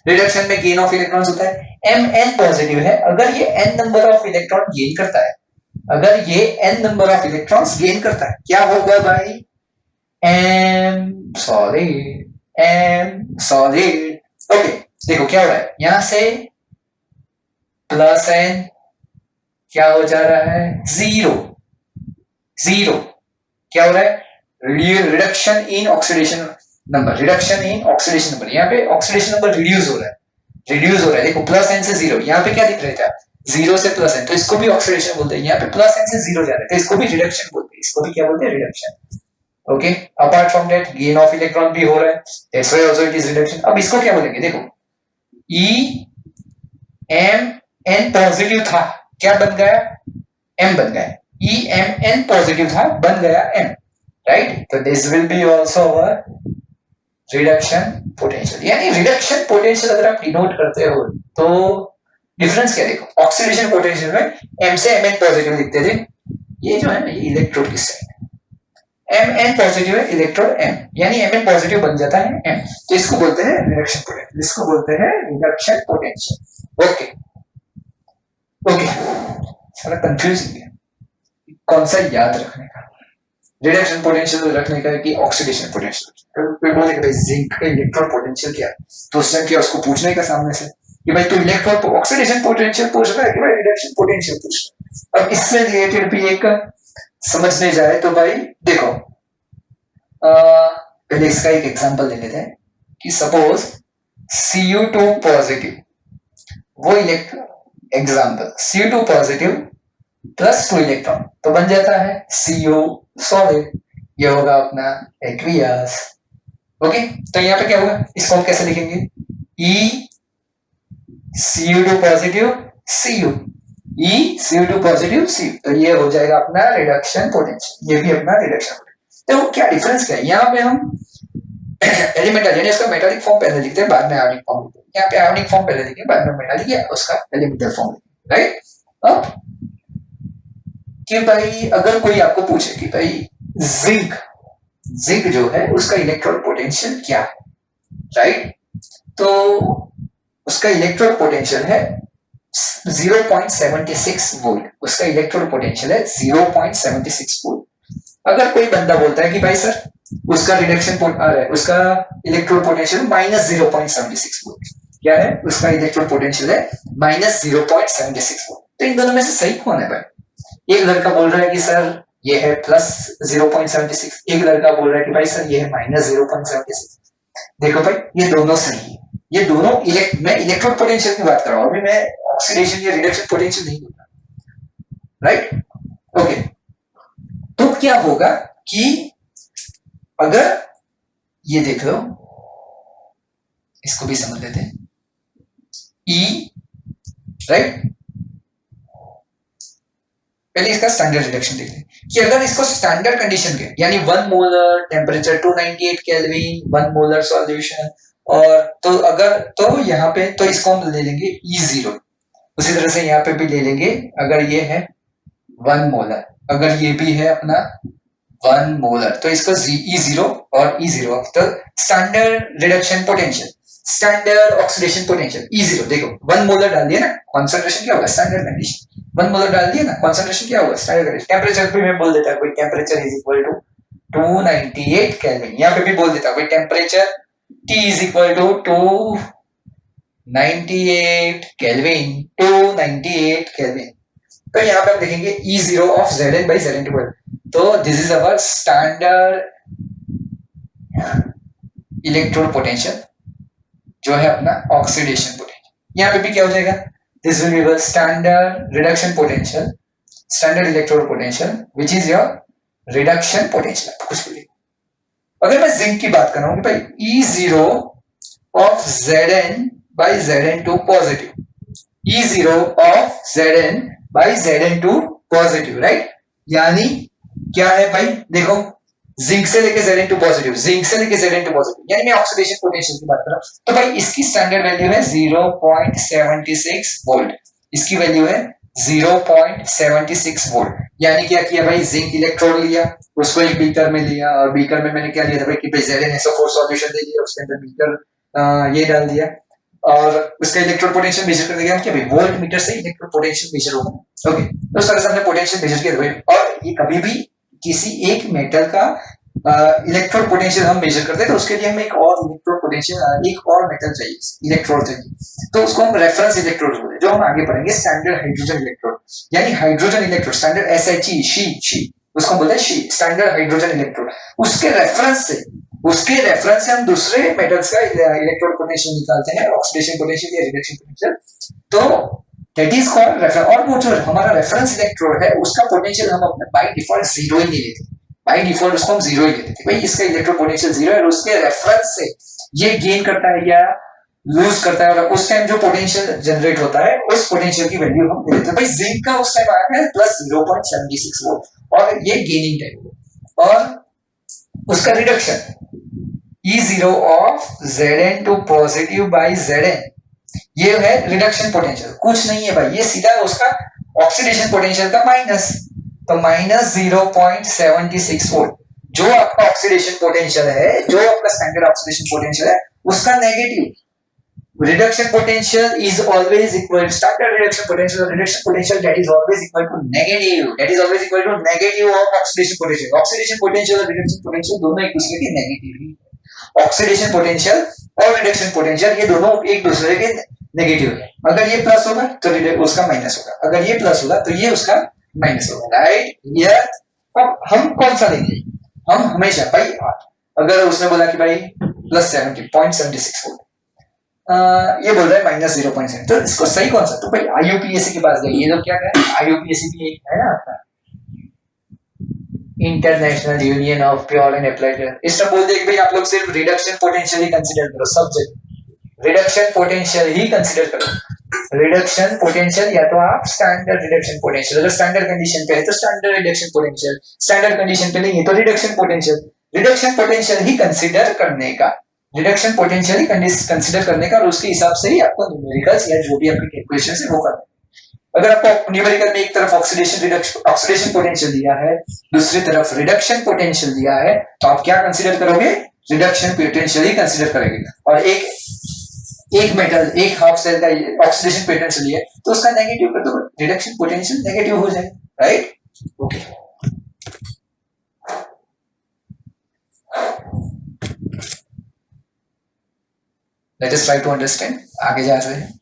रिडक्शन में गेन ऑफ इलेक्ट्रॉन्स होता है, एम एन पॉजिटिव है, अगर ये N number of electron gain करता है, अगर ये N number of electrons gain करता है, क्या होगा भाई, M solid, M solid. Okay देखो क्या हो रहा है, यहां से प्लस एन क्या हो जा रहा है, जीरो, जीरो क्या हो रहा है, reduction in oxidation number, reduction in oxidation number, यहाँ पे ऑक्सीडेशन नंबर रिड्यूस हो रहा है, रिड्यूस हो रहा है। देखो प्लस एन से जीरो, यहाँ पे क्या दिख रहा था, जीरो से प्लस एन, तो इसको भी ऑक्सीडेशन बोलते हैं। यहाँ पे प्लस एन से जीरो जा रहा है तो इसको भी रिडक्शन बोलते हैं, इसको भी क्या बोलते हैं, reduction. Okay apart from that gain of electron भी हो रहा है, that's why also it is reduction. अब इसको क्या बोलेंगे, देखो ई एम एन पॉजिटिव था, क्या बन गया, एम बन गया, ई एम एन पॉजिटिव था बन गया एम, राइट। तो this will be also our reduction potential. यानी रिडक्शन पोटेंशियल अगर आप डिनोट करते हो तो डिफरेंस क्या, देखो ऑक्सीडेशन पोटेंशियल में एम से एम एन पॉजिटिव लिखते थे, ये जो है ना ये इलेक्ट्रोड की साइड, एम एन पॉजिटिव है, इलेक्ट्रोड एम, यानी एम एन पॉजिटिव बन जाता है एम, तो इसको बोलते हैं रिडक्शन पोटेंशियल, इसको बोलते हैं रिडक्शन पोटेंशियल। ओके ओके, सारा कंफ्यूजिंग है, कौन सा याद रखने का, रिडक्शन पोटेंशियल रखने का कि ऑक्सीडेशन पोटेंशियल। कोई बोले कि भाई जिंक का इलेक्ट्रॉन पोटेंशियल क्या है, तो उस टाइम क्या उसको पूछने का सामने से कि भाई तू इलेक्ट्रॉन ऑक्सीडेशन पोटेंशियल पूछ रहा है कि भाई रिडक्शन पोटेंशियल पूछ रहा है। अब इससे रिलेटेड भी एक समझने जाए तो भाई देखो पहले इसका एक एग्जांपल ले लेते हैं कि सपोज Cu2 पॉजिटिव, वो electron, example Cu2 positive plus 2 electron तो बन जाता है Cu सॉलिड, ये होगा अपना एक्वियस। ओके तो यहाँ पे क्या होगा, इसको हम कैसे लिखेंगे, E Cu2 positive Cu, E Cu2 positive Cu, तो ये हो जाएगा अपना रिडक्शन पोटेंशियल, ये भी अपना रिडक्शन पोटेंशियल। तो क्या डिफरेंस क्या है, यहाँ पे हम एलिमेंटल यानी उसका मेटालिक फॉर्म पहले लिखते हैं बाद में आयोनिक फॉर्म लिखते हैं, यहाँ पे आयोनिक फॉर्म पहले लिखेंगे बाद में मेटालिक या उसका एलिमेंटल फॉर्म लिखेंगे, राइट। अब कि भाई अगर कोई आपको पूछे कि भाई जिंक, जिंक जो है उसका इलेक्ट्रॉन पोटेंशियल क्या है, राइट, तो उसका इलेक्ट्रोड पोटेंशियल है 0.76 वोल्ट, उसका इलेक्ट्रोड पोटेंशियल है 0.76 वोल्ट। अगर कोई बंदा बोलता है कि भाई सर उसका रिडक्शन उसका इलेक्ट्रोड पोटेंशियल माइनस 0.76 वोल्ट, क्या है उसका इलेक्ट्रोड पोटेंशियल है माइनस 0.76 वोल्ट, तो इन दोनों में से सही कौन है भाई? एक लड़का बोल रहा है कि सर ये है प्लस 0.76, एक लड़का बोल रहा है कि भाई सर ये है माइनस 0.76। देखो भाई ये दोनों सही है, ये दोनों मैं इलेक्ट्रोड पोटेंशियल की बात कर रहा हूं, अभी मैं ऑक्सीडेशन या रिडक्शन पोटेंशियल नहीं बोल रहा, राइट? ओके, तो क्या होगा कि अगर ये देख लो, इसको भी समझ लेते हैं, ई, राइट, पहले इसका स्टैंडर्ड रिडक्शन देख लें कि अगर इसको स्टैंडर्ड कंडीशन के यानी 1 molar temperature 298 kelvin 1 molar solution, और तो अगर तो यहाँ पे तो इसको हम ले लेंगे E0, उसी तरह से यहाँ पे भी ले लेंगे, अगर ये है 1 मोलर, अगर ये भी है अपना 1 मोलर, तो इसको E0 और E0, तो standard reduction potential, standard oxidation potential E0, देखो 1 मोलर डाल दिया ना, कॉन्सेंट्रेशन क्या होगा स्टैंडर्ड कंडीशन, 1 मोलर डाल दिया ना, कॉन्सेंट्रेशन क्या होगा स्टैंडर्ड कंडीशन, टेम्परेचर भी मैं बोल देता हूं, temperature is equal to 298 kelvin, यहाँ पे भी बोल देता हूं temperature T is equal to 298 Kelvin, 298 Kelvin। तो यहाँ पे हम देखेंगे E0 of Zn by Zn2, तो this is our standard electrode potential, जो है अपना ऑक्सीडेशन पोटेंशियल। यहाँ पे भी क्या हो जाएगा, this will be standard reduction potential, standard electrode potential which is your reduction potential, कुछ भी। अगर मैं जिंक की बात कर रहा हूं कि भाई E0 of Zn by Zn2 positive, E0 of Zn by Zn2 positive, right? यानी क्या है भाई, देखो जिंक से लेके Zn2 पॉजिटिव, जिंक से लेके Zn2 पॉजिटिव, यानी मैं ऑक्सीडेशन पोटेंशियल की बात कर रहा हूं, तो भाई इसकी स्टैंडर्ड वैल्यू है 0.76 वोल्ट, इसकी वैल्यू है 0.76 वोल्ट। यानी क्या किया भाई, जिंक इलेक्ट्रोड लिया, उसको एक बीकर में लिया, और बीकर में मैंने क्या लिया था भाई कि ZnSO4 सॉल्यूशन दे दिया, उसके अंदर बीकर ये डाल दिया, और उसका इलेक्ट्रोड पोटेंशियल मेजर कर दिया, क्या भाई वोल्ट मीटर से इलेक्ट्रोड पोटेंशियल मेजर होगा। ओके, तो उस तरह से हमने पोटेंशियल मेजर किया भाई, और ये कभी भी किसी एक मेटल का इलेक्ट्रोड पोटेंशियल हम मेजर करते हैं, तो उसके लिए हमें एक और इलेक्ट्रोड पोटेंशियल, एक और मेटल चाहिए, इलेक्ट्रोड चाहिए, तो उसको हम रेफरेंस इलेक्ट्रोड बोलते हैं, जो हम आगे पढ़ेंगे स्टैंडर्ड हाइड्रोजन इलेक्ट्रोड, यानी hydrogen electrode standard SHE, she, उसको बोलते हैं शी, स्टैंडर्ड हाइड्रोजन इलेक्ट्रोड। उसके रेफरेंस से हम दूसरे मेटल्स का इलेक्ट्रोड पोटेंशियल निकालते हैं, ऑक्सीडेशन पोटेंशियल या रिडक्शन पोटेंशियल, तो दैट इज कॉल्ड रेफरेंस। और वो जो हमारा रेफरेंस इलेक्ट्रोड है उसका पोटेंशियल हम अपने बाय डिफॉल्ट जीरो ही ले लेते हैं, बाय डिफॉल्ट उसको हम जीरो ही लेते थे भाई, इसका इलेक्ट्रोड पोटेंशियल जीरो है, और उसके रेफरेंस से ये गेन करता है या लूज करता है, और उस टाइम जो पोटेंशियल जनरेट होता है उस पोटेंशियल की वैल्यू हम ले लेते हैं। भाई जिंक का उस टाइम आया है प्लस 0.76 वोल्ट, और ये गेनिंग टाइम, और उसका reduction E0 of Zn2 positive by Zn, ये है रिडक्शन पोटेंशियल, कुछ नहीं है भाई, ये सीधा उसका ऑक्सीडेशन पोटेंशियल का माइनस, तो माइनस 0.76 वोल्ट, जो आपका ऑक्सीडेशन पोटेंशियल है, जो आपका स्टैंडर्ड ऑक्सीडेशन पोटेंशियल है, उसका negative. Reduction potential is always equal, standard reduction potential that is always equal to negative, that is always equal to negative of oxidation potential. Oxidation potential और reduction potential दोनों एक दूसरे के negative ही, oxidation potential और reduction potential ये दोनों एक दूसरे के नेगेटिव है। अगर ये प्लस होगा तो उसका माइनस होगा, अगर ये प्लस होगा तो ये उसका माइनस होगा, राइट? ये अब हम कौन सा लेंगे, हम हमेशा भाई, अगर उसने बोला कि भाई प्लस 70.76 वोल्ट, ये बोल रहा है माइनस 0.7, तो इसको सही कौन सा, तो भाई IUPAC के पास गए, ये लोग क्या करें, IUPAC भी एक है ना आपका international union of pure and applied, इसमें बोल दे कि भाई आप लोग सिर्फ रिडक्शन पोटेंशियल ही कंसीडर करो, सब्जेक्ट रिडक्शन पोटेंशियल ही कंसीडर करो, रिडक्शन पोटेंशियल, या तो आप स्टैंडर्ड रिडक्शन पोटेंशियल, अगर स्टैंडर्ड कंडीशन पे है तो standard reduction potential, standard condition पे नहीं है तो रिडक्शन पोटेंशियल ही कंसीडर करने का, रिडक्शन पोटेंशियल ही कंसीडर करने का, और उसके हिसाब से ही आपको न्यूमेरिकल्स या जो भी आपके कैलकुलेशंस है वो करना है। अगर आपको न्यूमेरिकल में एक तरफ ऑक्सीडेशन पोटेंशियल दिया है, दूसरी तरफ रिडक्शन पोटेंशियल दिया है, तो आप क्या कंसीडर करोगे, रिडक्शन पोटेंशियल ही कंसीडर करेंगे। और एक एक मेटल एक हाफ सेल का ऑक्सीडेशन पोटेंशियल है तो उसका नेगेटिव कर दो, रिडक्शन पोटेंशियल नेगेटिव हो जाए, right? Okay, let us try to understand. आगे जा रहे हैं।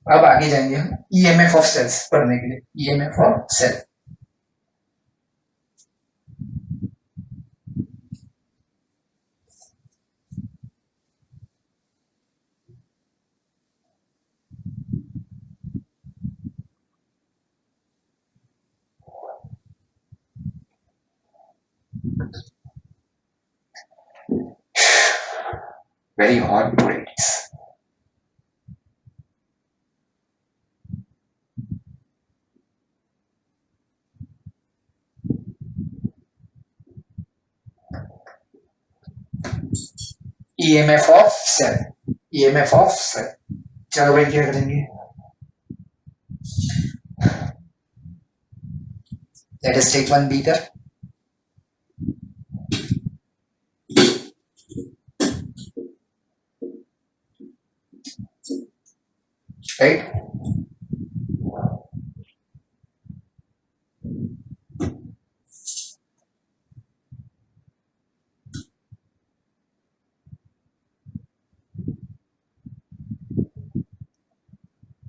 अब आगे जाएंगे हम ईएमएफ ऑफ सेल्स पढ़ने के लिए। EMF of cell, very hot today. EMF of cell, EMF of cell। चलो भाई क्या करेंगे? Let us take one beaker. Right?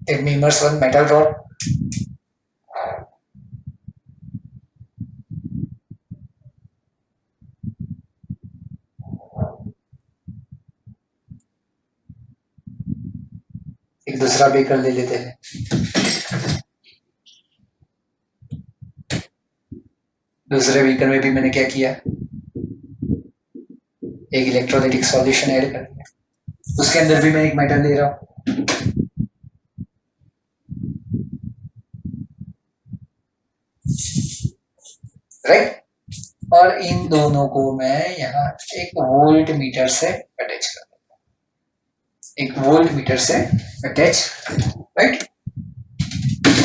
Let me immerse one metal rod. एक दूसरा बेकर ले लेते हैं। दूसरे बीकर में भी मैंने क्या किया, एक इलेक्ट्रोलाइटिक सॉल्यूशन ऐड कर दिया, उसके अंदर भी मैं एक मेटल ले रहा हूं, राइट? और इन दोनों को मैं यहाँ एक वोल्ट मीटर से अटैच कर दूंगा, एक वोल्ट मीटर से अटैच, राइट?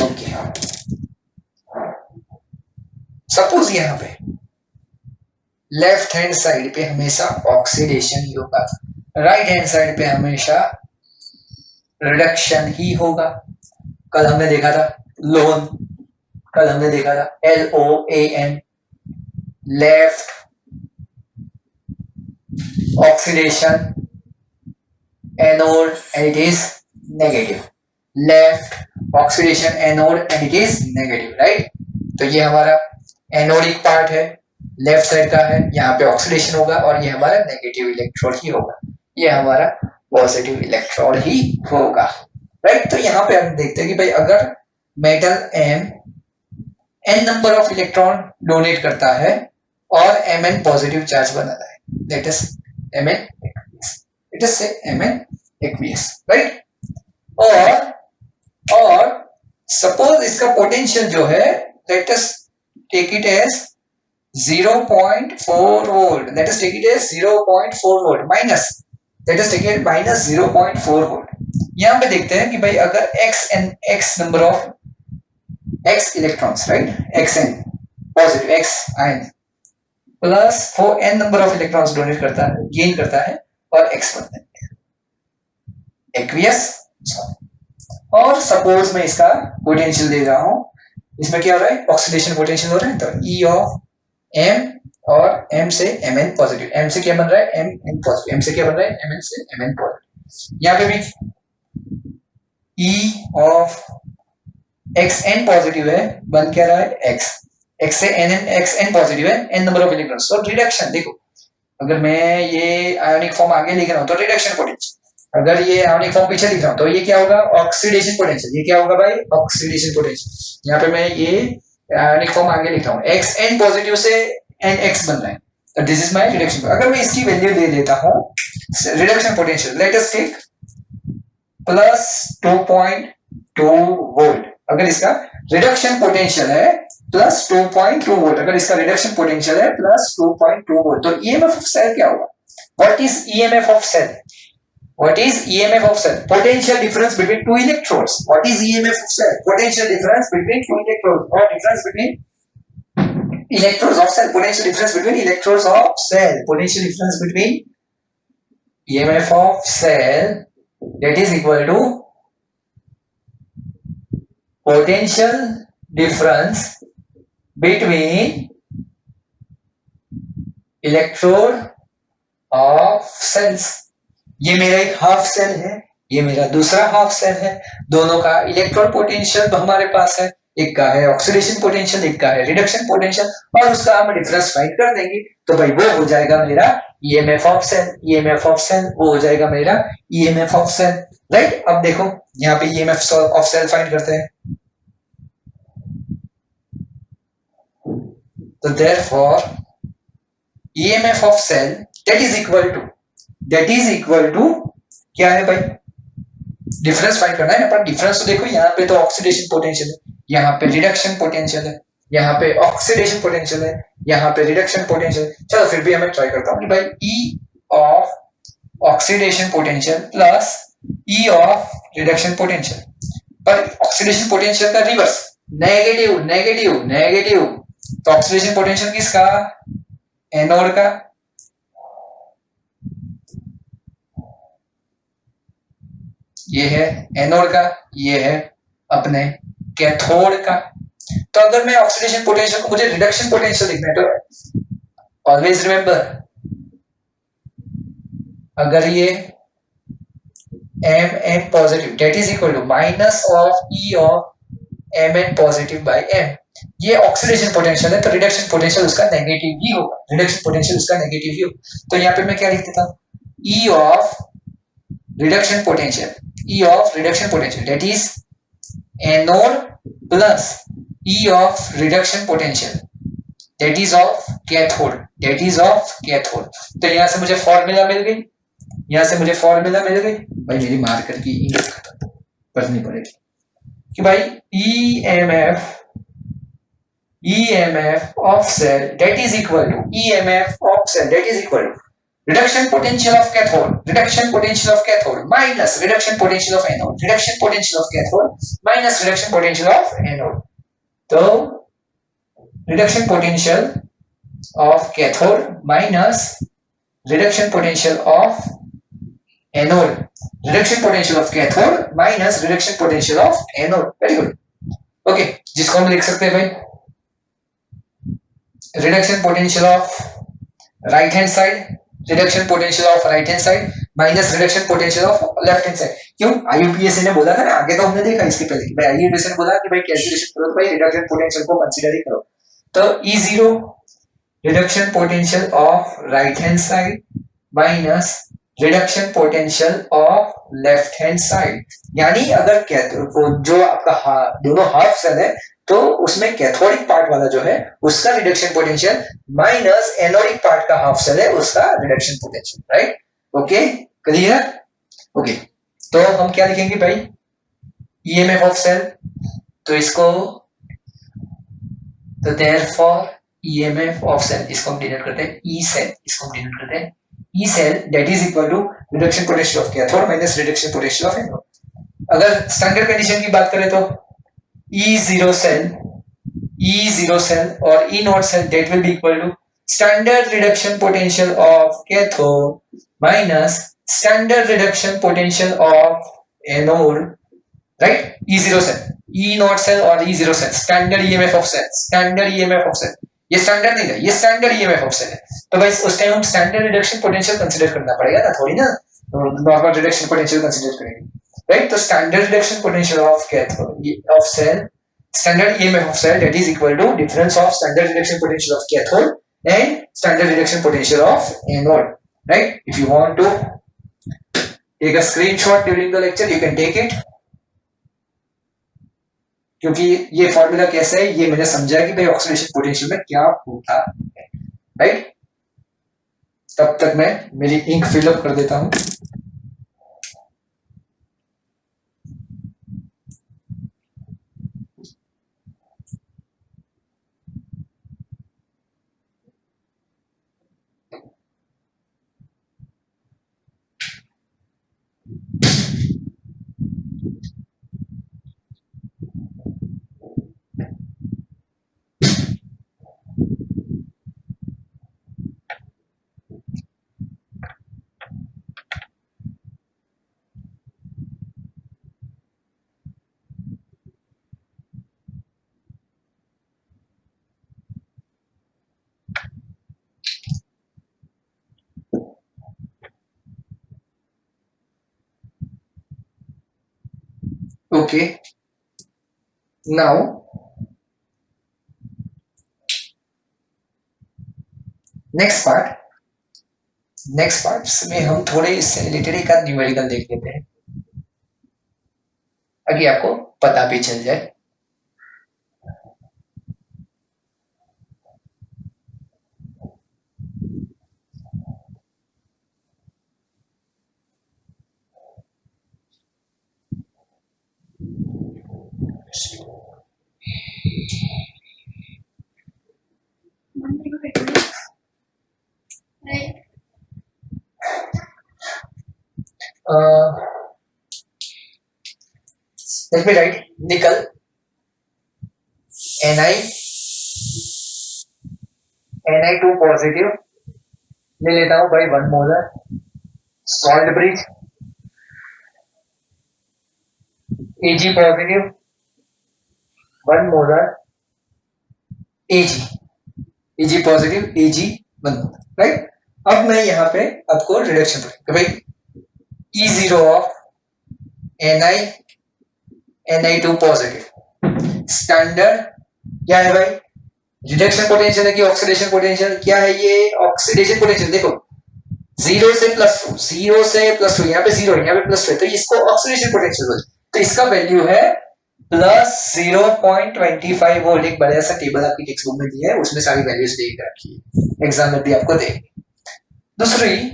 ओके, सपोज यहाँ पे लेफ्ट हैंड साइड पे हमेशा ऑक्सीडेशन ही होगा, राइट हैंड साइड पे हमेशा रिडक्शन ही होगा। कल हमने देखा था लोन, कल हमने देखा था LOAN, left oxidation anode and it is negative, left oxidation anode and it is negative, right? तो ये हमारा एनोडिक पार्ट है, लेफ्ट साइड का है, यहाँ पे ऑक्सीडेशन होगा और ये हमारा नेगेटिव इलेक्ट्रोड ही होगा, ये हमारा पॉजिटिव इलेक्ट्रोड ही होगा, राइट? तो यहाँ पे हम देखते हैं कि भाई अगर metal M n number of electron donate करता है और Mn पॉजिटिव चार्ज बनाता है, let us Mn aqueous, let us से Mn aqueous, राइट? और सपोज इसका पोटेंशियल जो है, let us take it as 0.4 volt, let us take it as 0.4 volt minus, let us take it minus 0.4 volt। यहाँ पे देखते हैं कि भाई अगर x number of x electrons, right, xn positive x ion plus 4n number of electrons donate करता है, gain करता है और x बनता है aqueous। और सपोज मैं इसका पोटेंशियल दे रहा हूं, इसमें क्या हो रहा है, ऑक्सीडेशन पोटेंशियल हो रहा है, तो E ऑफ M और M से Mn पॉजिटिव, M से क्या बन रहा है, Mn पॉजिटिव, M से क्या बन रहा है, Mn से Mn पॉजिटिव। यहाँ पे भी E ऑफ Xn पॉजिटिव है, बन क्या रहा है X से Xn पॉजिटिव है, n नंबर ऑफ इलेक्ट्रॉन्स, तो रिडक्शन देखो, अगर मैं ये आयोनिक फॉर्म आगे लिख रहा हूं तो रिडक्शन पोटेंशियल, अगर ये आयोनिक फॉर्म पीछे लिख रहा हूं तो ये क्या होगा, ऑक्सीडेशन पोटेंशियल, ये क्या होगा भाई, ऑक्सीडेशन पोटेंशियल। यहाँ पे मैं ये आयोनिक फॉर्म आगे लिख रहा हूं, Xn पॉजिटिव से NX बन रहा है, तो दिस इज माय रिडक्शन। अगर मैं इसकी वैल्यू दे देता हूं reduction potential, let us take plus 2.2 volt, अगर इसका रिडक्शन पोटेंशियल है प्लस 2.2 वोल्ट, अगर इसका रिडक्शन पोटेंशियल है प्लस 2.2 वोल्ट, तो ईएमएफ ऑफ सेल क्या होगा? What is EMF of cell? What is EMF of cell? Potential difference between two electrodes. What is EMF of cell? Potential difference between two electrodes, or difference between electrodes of cell, potential difference between electrodes of cell, potential difference between EMF of cell, that is equal to potential difference between electrode of cells. ये मेरा एक half cell है, ये मेरा दूसरा half cell है, दोनों का इलेक्ट्रॉन पोटेंशियल हमारे पास है, एक का है ऑक्सीडेशन पोटेंशियल, एक का है रिडक्शन पोटेंशियल, और उसका हम डिफरेंस फाइंड कर देंगे तो भाई वो हो जाएगा मेरा EMF of cell, EMF of cell वो हो जाएगा मेरा ईएमएफ ऑफ सेल, राइट। अब देखो यहाँ पे ईएमएफ ऑफ सेल फाइंड करते हैं, तो therefore EMF of cell that is equal to क्या है भाई, डिफरेंस फाइंड करना है ना, पर डिफरेंस तो देखो यहाँ पे तो ऑक्सीडेशन पोटेंशियल है, यहाँ पे रिडक्शन पोटेंशियल है, यहाँ पे ऑक्सीडेशन पोटेंशियल है, यहाँ पे रिडक्शन पोटेंशियल। चलो फिर भी हमें ट्राई करता हूँ कि भाई ई of oxidation potential plus E of reduction potential, पर ऑक्सीडेशन पोटेंशियल का रिवर्स नेगेटिव नेगेटिव नेगेटिव, तो ऑक्सीडेशन पोटेंशियल किसका, एनोड का, ये है एनोड का, ये है अपने कैथोड का। तो अगर मैं ऑक्सीडेशन पोटेंशियल को मुझे रिडक्शन पोटेंशियल लिखना है तो ऑलवेज रिमेंबर, अगर ये M N positive that is equal to minus of E of M N positive by M, ये ऑक्सीडेशन पोटेंशियल है तो रिडक्शन पोटेंशियल उसका नेगेटिव ही होगा, रिडक्शन पोटेंशियल उसका नेगेटिव ही होगा। तो यहाँ पे मैं क्या लिख देता हूँ, E of reduction potential, E of reduction potential that is anode plus E of reduction potential that is of cathode, that is of cathode। तो यहां से मुझे फॉर्मूला मिल गई, यहां से मुझे फॉर्मूला मिल गई भाई, मेरी मार्कर की इंक खत्म करनी पड़ेगी कि भाई EMF of cell that is equal to EMF of cell that is equal to reduction potential of cathode, reduction potential of cathode minus reduction potential of anode, reduction potential of cathode minus reduction potential of anode। तो reduction potential of cathode minus reduction potential of anode, reduction potential of cathode minus reduction potential of anode, very good। Okay, जिसको हम लिख सकते हैं भाई reduction potential of right hand side, reduction potential of right hand side minus reduction potential of left hand side. क्यों, आईयूपीएससी ने बोला था ना, आगे तो हमने देखा इसके पहले भाई, आईयूपीएससी ने बोला कि भाई कैलकुलेशन करो तो भाई रिडक्शन पोटेंशियल को कंसीडर ही करो। तो E0 reduction potential of right hand side minus reduction potential of left hand side, यानी अगर जो आपका दोनों हाफ सेल है तो उसमें कैथोडिक पार्ट वाला जो है उसका reduction potential minus anodic part का हाफ सेल है उसका reduction potential, right. Okay, clear. Okay, तो हम क्या लिखेंगे भाई, ईएमएफ ऑफ सेल, तो इसको तो देयरफॉर ईएमएफ ऑफ सेल, इसको हम डिनोट करते हैं ई सेल, इसको हम डिनोट करते हैं E cell that is equal to reduction potential of cathode minus reduction potential of anode. अगर स्टैंडर्ड कंडीशन की बात करें तो E0 cell or E naught cell that will be equal to standard reduction potential of cathode minus standard reduction potential of anode, right। E0 cell, E naught cell or E0 cell, standard EMF of cell, standard EMF of cell, ये standard नहीं है, ये standard EMF of cell है। तो भाई उस time हम standard reduction potential consider करना पड़ेगा ना, थोड़ी ना नॉर्मल रिडक्शन पोटेंशियल कंसीडर करेंगे, right। तो standard reduction potential of cathode of cell, standard EMF of cell that is equal to difference of standard reduction potential of cathode and standard reduction potential of anode, right। If you want to take a screenshot during the lecture you can take it, क्योंकि ये formula कैसा है ये मैंने समझा कि भाई oxidation potential में क्या होता है, राइट। तब तक मैं मेरी इंक फिलअप कर देता हूं। ओके, नाउ नेक्स्ट पार्ट में हम थोड़े इससे रिलेटेड एक आध न्यूमेरिकल देख लेते हैं ताकि आपको पता भी चल जाए। Let me write nickel Ni2 positive ले लेता हूं भाई 1 molar salt bridge Ag positive 1 molar Ag positive Ag 1 right. अब मैं यहाँ पे आपको रिडक्शन भाई E0 of Ni2 positive standard क्या है भाई, रिडक्शन पोटेंशियल है कि ऑक्सीडेशन पोटेंशियल, क्या है ये ऑक्सीडेशन पोटेंशियल। देखो 0 से +2 यहाँ पे 0 यहाँ पे +2 तो इसको ऑक्सीडेशन पोटेंशियल बोलते हैं। तो इसका वैल्यू है +0.25 वोल्ट। एक बड़ा सा टेबल आपकी टेक्स्ट बुक में दिया है, उसमें सारी वैल्यूज दे रखी है, एग्जाम में भी आपको देंगे। दूसरी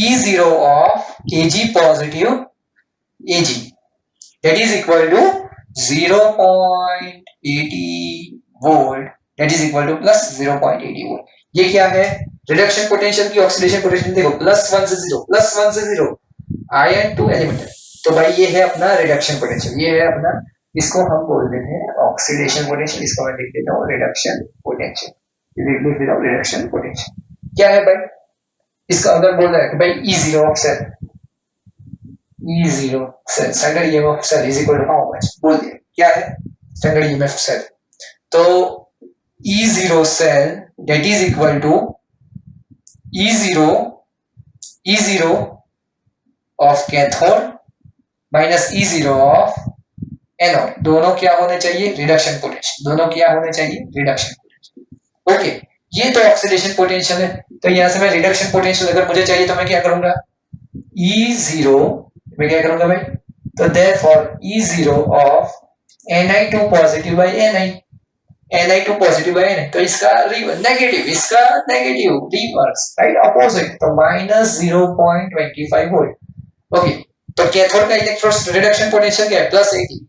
E0 of Ag positive Ag that is equal to 0.80 volt that is equal to plus 0.80 volt. ये क्या है, रिडक्शन पोटेंशियल की ऑक्सीडेशन पोटेंशियल। देखो +1 से 0 आयन टू एलिमेंट, तो भाई ये है अपना रिडक्शन पोटेंशियल, ये है अपना, इसको हम बोल देते हैं ऑक्सीडेशन पोटेंशियल, इसको मैं लिख देता हूँ रिडक्शन पोटेंशियल। लिख देता हूँ रिडक्शन पोटेंशियल क्या है भाई, इसका अंदर बोल रहा है कि भाई E0 of cell standard EMF of cell is equal to how much, बोल दिया क्या है स्टैंडर्ड ईएमएफ ऑफ सेल। तो E0 cell that is equal to E0 of cathode minus E0 of anode, दोनों क्या होने चाहिए रिडक्शन पोटेंशियल, दोनों क्या होने चाहिए रिडक्शन पोटेंशियल। ओके, ये तो ऑक्सीडेशन पोटेंशियल है, तो यहां से मैं रिडक्शन पोटेंशियल अगर मुझे चाहिए तो मैं क्या करूंगा, E0 मैं क्या करूंगा भाई, तो therefore E0 of Ni2 positive by Ni2 positive by Ni, तो इसका नेगेटिव रिवर्स राइट अपोजिट, तो -0.25 वोल्ट। ओके, तो कैथोड का इलेक्ट्रोड रिडक्शन पोटेंशियल क्या है +80,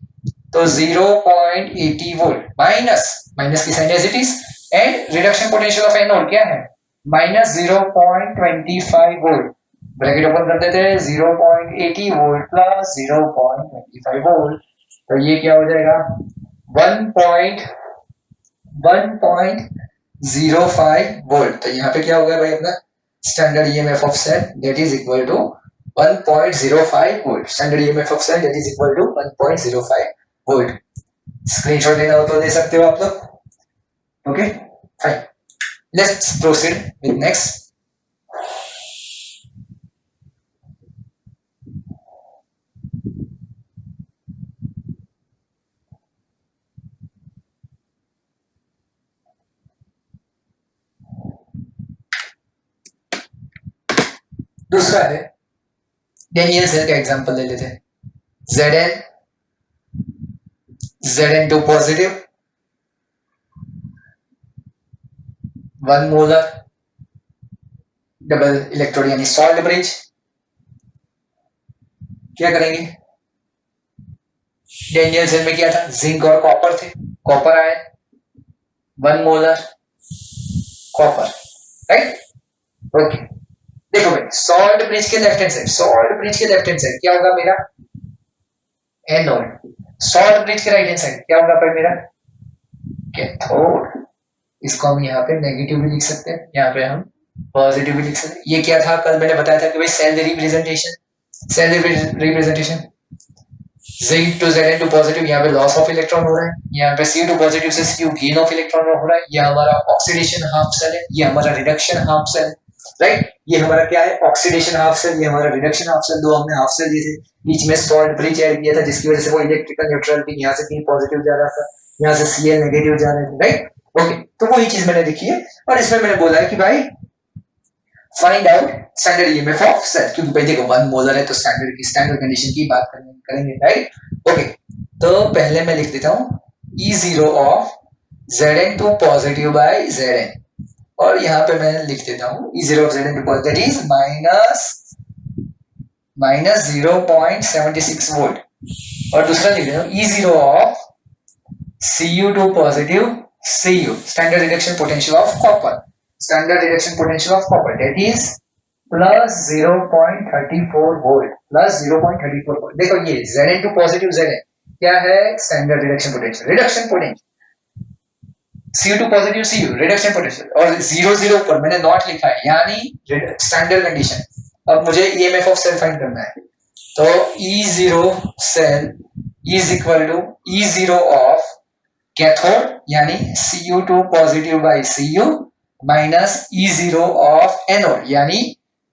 तो 0.80 वोल्ट माइनस की sign as it is, and reduction potential of anode क्या है -0.25 वोल्ट, ब्रैकेट ओपन कर देते हैं 0.80 वोल्ट प्लस 0.25 वोल्ट, तो ये क्या हो जाएगा 1.05 वोल्ट। तो यहाँ पे क्या होगा भाई अपना standard EMF of cell that is equal to 1.05 volt, standard EMF of cell that is equal to 1.05 volt. Screenshot लेना हो तो ले सकते हो आप लोग। Okay fine, let's proceed with next. दूसरा है डेनियल सेल का एग्जांपल ले लेते हैं, Zn2 positive 1 molar double electrode यानी सॉल्ट ब्रिज, क्या करेंगे डेनियल सेल में क्या था जिंक और कॉपर थे, copper ion 1 molar copper right. Okay देखो भाई सॉल्ट ब्रिज के लेफ्ट हैंड साइड क्या होगा मेरा एनोड, सॉल्ट ब्रिज के राइट हैंड साइड क्या होगा पर मेरा कैथोड। इसको हम यहाँ पे नेगेटिव भी लिख सकते हैं, यहाँ पे हम पॉजिटिव भी लिख सकते हैं। ये क्या था कल मैंने बताया था कि भाई cell representation zinc to Zn2 positive, यहाँ पे लॉस ऑफ इलेक्ट्रॉन हो रहा है, यहाँ पे C2 पॉजिटिव से Cu गेन ऑफ इलेक्ट्रॉन हो रहा है, ये हमारा ऑक्सीडेशन हाफ सेल है, ये हमारा रिडक्शन हाफ सेल। राइट। ये हमारा क्या है, ऑक्सीडेशन हाफ सेल, ये हमारा रिडक्शन हाफ सेल, दो हमने हाफ सेल दिए थे, बीच में सॉल्ट ब्रिज ऐड किया था जिसकी वजह से वो इलेक्ट्रिकल न्यूट्रलिटी यहाँ से P पॉजिटिव जा रहा था, यहाँ से Cl नेगेटिव जा रहे थे, राइट। ओके, तो वही चीज मैंने लिखी है और इसमें मैंने बोला है कि भाई find out standard EMF of cell, क्योंकि भाई देखो 1 मोलर है तो स्टैंडर्ड कंडीशन की बात करेंगे, राइट। ओके, तो पहले मैं लिख देता हूं E0 of Zn two positive by Zn, और यहाँ पे मैं लिख देता हूँ E0 of Zn two positive, that is minus 0.76 volt, और दूसरा लिख देता हूँ E0 of Cu two positive Cu, standard reduction potential of copper, standard reduction potential of copper, that is plus 0.34 volt, plus 0.34 volt। देखो ये Zn two positive Zn क्या है, standard reduction potential, Cu two positive Cu reduction potential, और 0 पर मैंने not लिखा है यानी स्टैंडर्ड कंडीशन। अब मुझे ईएमएफ ऑफ सेल फाइंड करना है, तो E0 cell is equal to E0 of cathode यानी Cu two positive by Cu minus E0 of anode यानी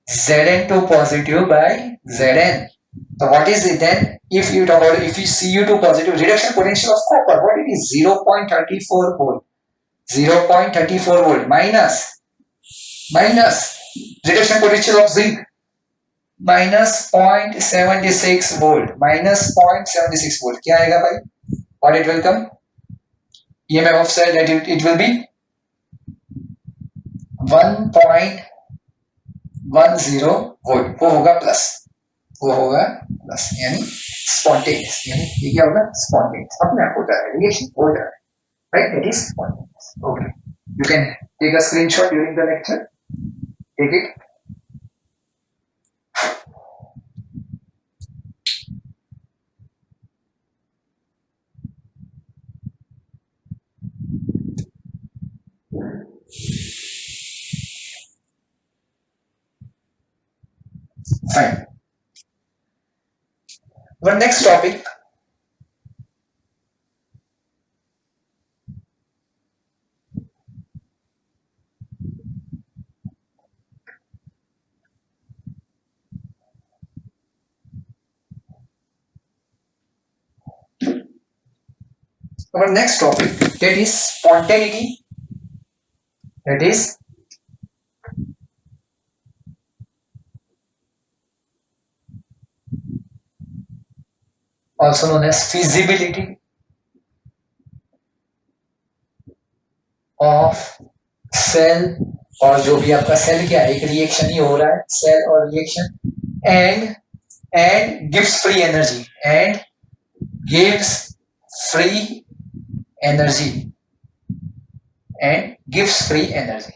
Zn two positive by Zn। So what is it then? If you talk about, if you Cu to positive, reduction potential of copper, what it is, 0.34 volt, 0.34 volt minus reduction potential of zinc minus 0.76 volt, minus 0.76 volt, क्या आएगा भाई, what it will come, EMF of cell, that it will be 1.10 volt, वो होगा plus, यानी spontaneous, यानी ये क्या होगा, स्पॉन्टेनियस, अपने आप होता है, रिएक्शन हो रहा है, right, that is spontaneous. Okay, you can take a screenshot during the lecture, take it. Fine. Our next topic, that is spontaneity, that is also known as feasibility of cell, और जो भी आपका cell क्या है, एक reaction ही हो रहा है, सेल और reaction, and gives free energy, and gives free energy, and gives free energy.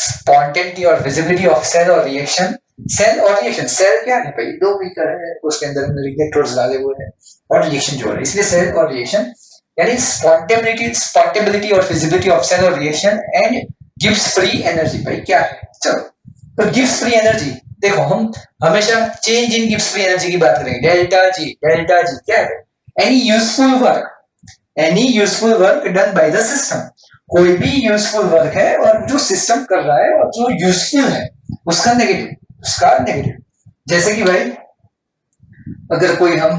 Spontaneity और विजिबिलिटी ऑफ सेल और रिएक्शन, सेल और रिएक्शन, सेल क्या है भाई, दो बीकर है, उसके अंदर इलेक्ट्रोड्स डाले हुए हैं, और रिएक्शन जो है, इसलिए सेल और रिएक्शन, यानी स्पॉन्टेबिलिटी और फिजिबिलिटी ऑफ सेल और reaction, and gives free energy. भाई क्या है, चलो, तो गिव्स फ्री एनर्जी, देखो हम हमेशा change in gives free energy की बात करेंगे, डेल्टा जी क्या है, any useful work done by the system, कोई भी यूजफुल वर्क है और जो सिस्टम कर रहा है और जो यूजफुल है उसका नेगेटिव, जैसे कि भाई अगर कोई हम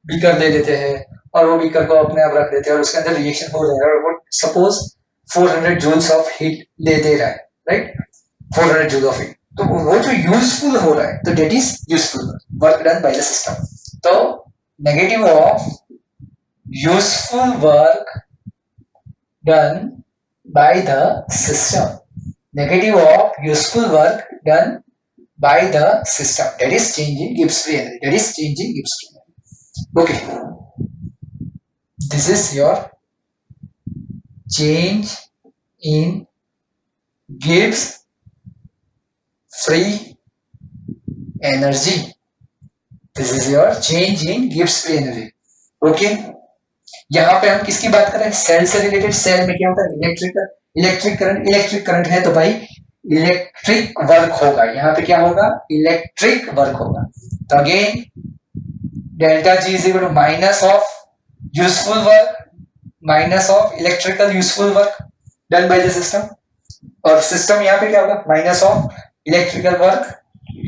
बीकर ले लेते हैं और वो बीकर को अपने आप रख देते हैं और उसके अंदर रिएक्शन हो रहा है और वो सपोज 400 जूल्स ऑफ हीट ले दे रहा है, राइट, 400 जूल ऑफ हीट, तो वो जो यूजफुल हो रहा है, तो that is useful work done by the system. तो negative of useful work done by the system, negative of useful work done by the system, that is change in Gibbs free energy, Okay, this is your change in Gibbs free energy, this is your change in Gibbs free energy। Okay, यहाँ पे हम किसकी बात कर रहे हैं, cell से related. Cell में क्या होता है, इलेक्ट्रिक करंट है, तो भाई इलेक्ट्रिक वर्क होगा, यहाँ पे क्या होगा, इलेक्ट्रिक वर्क होगा। तो again delta G is equal to minus of useful work minus of electrical useful work done by the system, और सिस्टम यहाँ पे क्या होगा, minus of electrical work,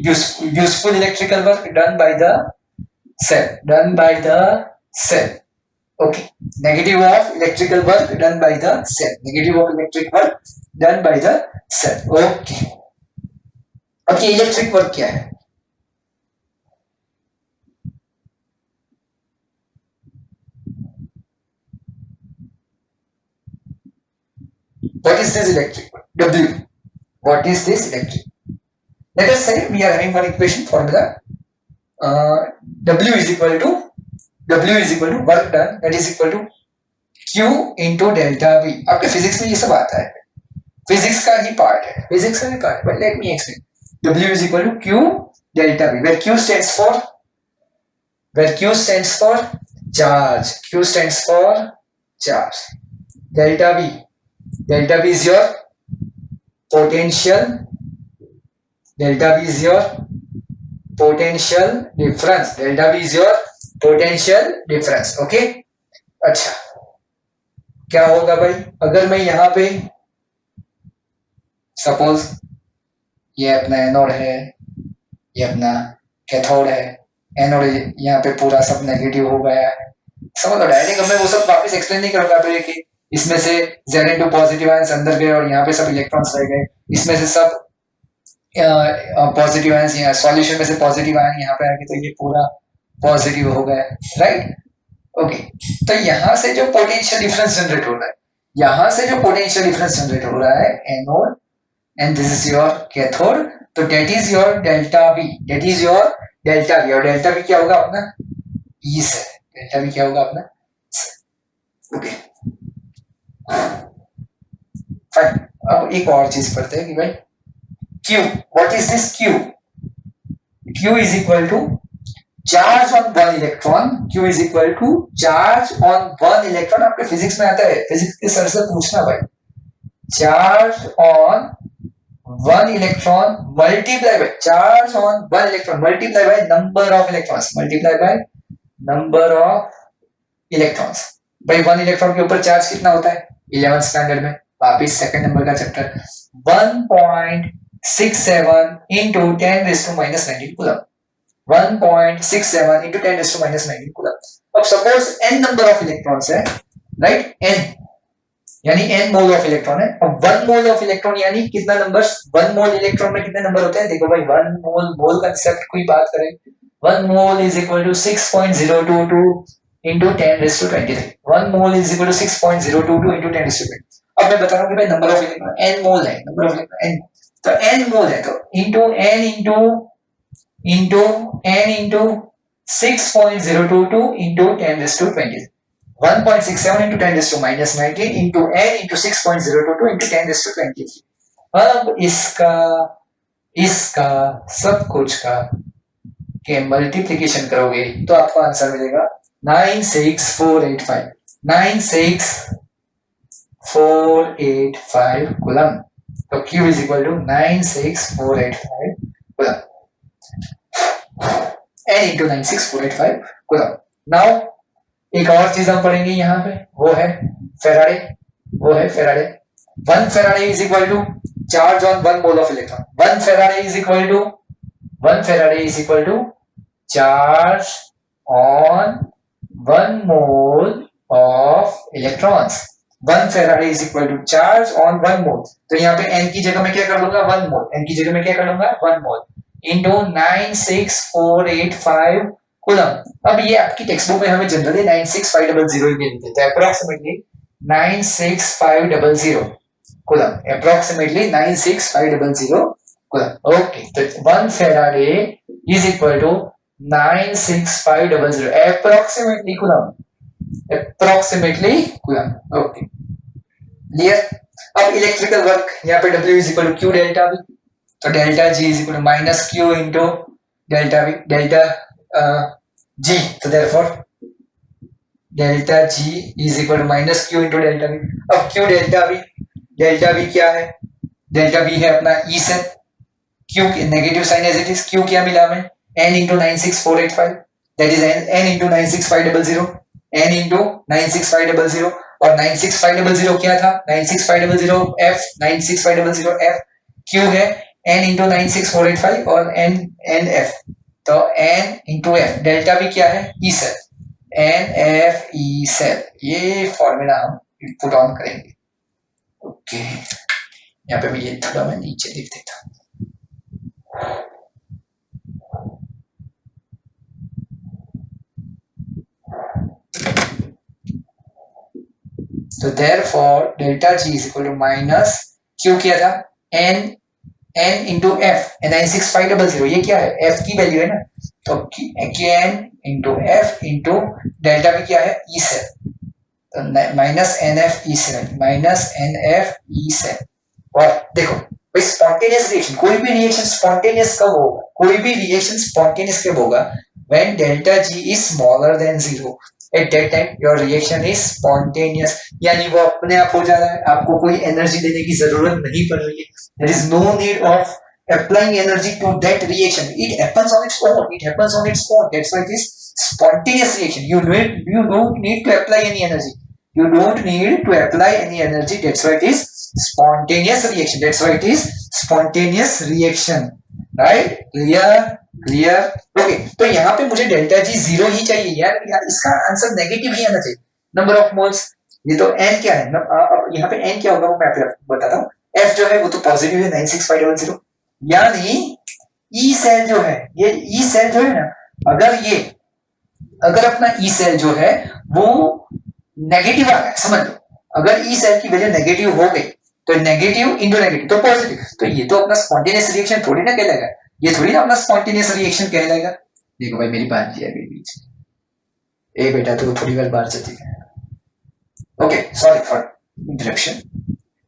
useful electrical work done by the cell, okay, negative of electrical work done by the cell, negative of electric work done by the cell, okay. अब ये electric work क्या है, what is this electric work, W, what is this electric, let us say we are having one equation formula, W is equal to work done, that is equal to Q into delta V. आपके physics में ये सब आता है, physics का ही part है, but let me explain. W is equal to Q delta V, where Q stands for charge, delta V is your potential, difference, okay. अच्छा, क्या होगा भाई, अगर मैं यहाँ पे सपोज ये अपना एनोड है, ये अपना कैथोड है, एनोड यहाँ पे पूरा सब नेगेटिव हो गया है, समझ लो डायरेक्ट, मैं वो सब वापस एक्सप्लेन नहीं करूंगा फिर कि इसमें से Zn2 पॉजिटिव आयंस अंदर गए और यहाँ पे सब इलेक्ट्रॉन्स रह गए, इसमें से सब पॉजिटिव आयंस यहाँ सॉल्यूशन में से पॉजिटिव आयन यहाँ पे आ गए, तो ये पूरा पॉजिटिव हो गया, राइट, ओके. तो यहाँ से जो पोटेंशियल डिफरेंस जनरेट हो रहा है, anode and this is your cathode, तो that is your delta V, और डेल्टा वी क्या होगा अपना, ई से, डेल्टा वी क्या होगा अपना, ओके फाइन. अब एक और चीज पढ़ते हैं कि भाई Q, what is this Q? Q is equal to charge on one electron. Q is equal to charge on one electron. आपके फिजिक्स में आता है, फिजिक्स के सर से पूछना भाई, charge on one electron multiply by charge on one electron multiply by number of electrons, भाई one electron के ऊपर चार्ज कितना होता है, 11th स्टैंडर्ड में, वापिस सेकंड नंबर का chapter, 1.67 into 10 raised to minus 19 coulomb, 1.67 into 10 raised to minus 19 coulomb. अब suppose n number of electrons है, राइट, n यानी n मोल ऑफ इलेक्ट्रॉन है. अब 1 मोल ऑफ इलेक्ट्रॉन यानी कितना नंबर, 1 मोल इलेक्ट्रॉन में कितने नंबर होते हैं, देखो भाई 1 मोल कंसेप्ट कोई बात करें, 1 mole is equal to 6.022 into 10 raised to 23, 1 mole is equal to 6.022 into 10 raised to 23. अब मैं बता रहा हूँ कि भाई नंबर ऑफ इलेक्ट्रॉन n मोल है, नंबर ऑफ इलेक्ट्रॉन n, तो n मोल है, तो into n into 6.022 into 10 raised to 20, 1.67 into 10 raised to minus 19 into n into 6.022 into 10 raised to 23. अब इसका सब कुछ का के मल्टीप्लिकेशन करोगे तो आपको आंसर मिलेगा 96485 कूलम. तो Q is equal to 96485 coulomb, n into 96485 coulomb. Now एक और चीज हम पढ़ेंगे यहाँ पे, वो है Faraday. 1 Farad is equal to charge on 1 mole of electron. 1 Farad is equal to charge on 1 mole of electrons. 1 Farad is equal to charge on 1 mole. तो यहाँ पे n की जगह में क्या कर लूंगा, 1 mole. n की जगह में क्या कर लूंगा, 1 mole into 96485 कूलम. अब ये आपकी टेक्स्ट बुक में हमें जनरली 96500 ही मिलते थे, approximately 96500 coulomb, approximately 96500 coulomb. Okay, तो 1 Farad is equal to 96500 approximately coulomb. Okay clear. अब इलेक्ट्रिकल वर्क यहाँ पे W is equal to Q delta V, तो delta G is equal to minus Q into delta V, delta G, तो therefore delta G is equal to minus Q into delta V. अब Q delta V क्या है, delta V है अपना E से, Q negative sign as it is, Q क्या मिला हमें, n into 96485, that is n into 96500, n into 96500. और 96500 क्या था, 96500 F, 96500 F क्यू है n इंटू 96485 और n F, तो n इंटू F, डेल्टा भी क्या है, E cell, n F E cell, ये फॉर्मूला हम पुट ऑन करेंगे। ओके, यहाँ पे भी ये थोड़ा मैं नीचे लिख देता हूँ। तो therefore delta G is equal to minus Q क्या था, n इंटू F, 96500, ये क्या है, F की वैल्यू है ना, तो n into F into delta भी क्या है, E सेल, तो minus NF E cell, minus NF E cell. और देखो भाई स्पॉन्टेनियस रिएक्शन, कोई भी रिएक्शन स्पॉन्टेनियस कब होगा, कोई भी रिएक्शन स्पॉन्टेनियस कब होगा, when delta G is smaller than 0, at that time your reaction is spontaneous, यानी वो अपने आप हो जा रहा है, आपको कोई एनर्जी देने की जरूरत नहीं पड़ रही है, there is no need of applying energy to that reaction, it happens on its own, that's why it is spontaneous reaction, you don't need to apply any energy, that's why it is spontaneous reaction, right? clear okay, तो यहाँ पे मुझे delta G 0 ही चाहिए यार, इसका answer negative ही आना चाहिए, number of moles, ये तो n क्या है, अब यहाँ पे n क्या होगा वो मैं आपको बताता हूँ, f जो है वो तो पॉजिटिव है 96500, यानी E सेल जो है, ये E सेल जो है ना, अगर अपना E सेल जो है वो नेगेटिव आ गया, समझ लो, अगर E सेल की वैल्यू नेगेटिव हो गई तो नेगेटिव इंटू नेगेटिव तो पॉजिटिव, तो ये तो अपना स्पॉन्टेनियस रिएक्शन थोड़ी ना कहलाएगा, ये थोड़ी ना अपना स्पॉन्टेनियस रिएक्शन कहलाएगा। देखो भाई मेरी बात जी है बीच में, ए बेटा तो थोड़ी बार बाहर चलती है, ओके सॉरी फॉर इंटरप्शन।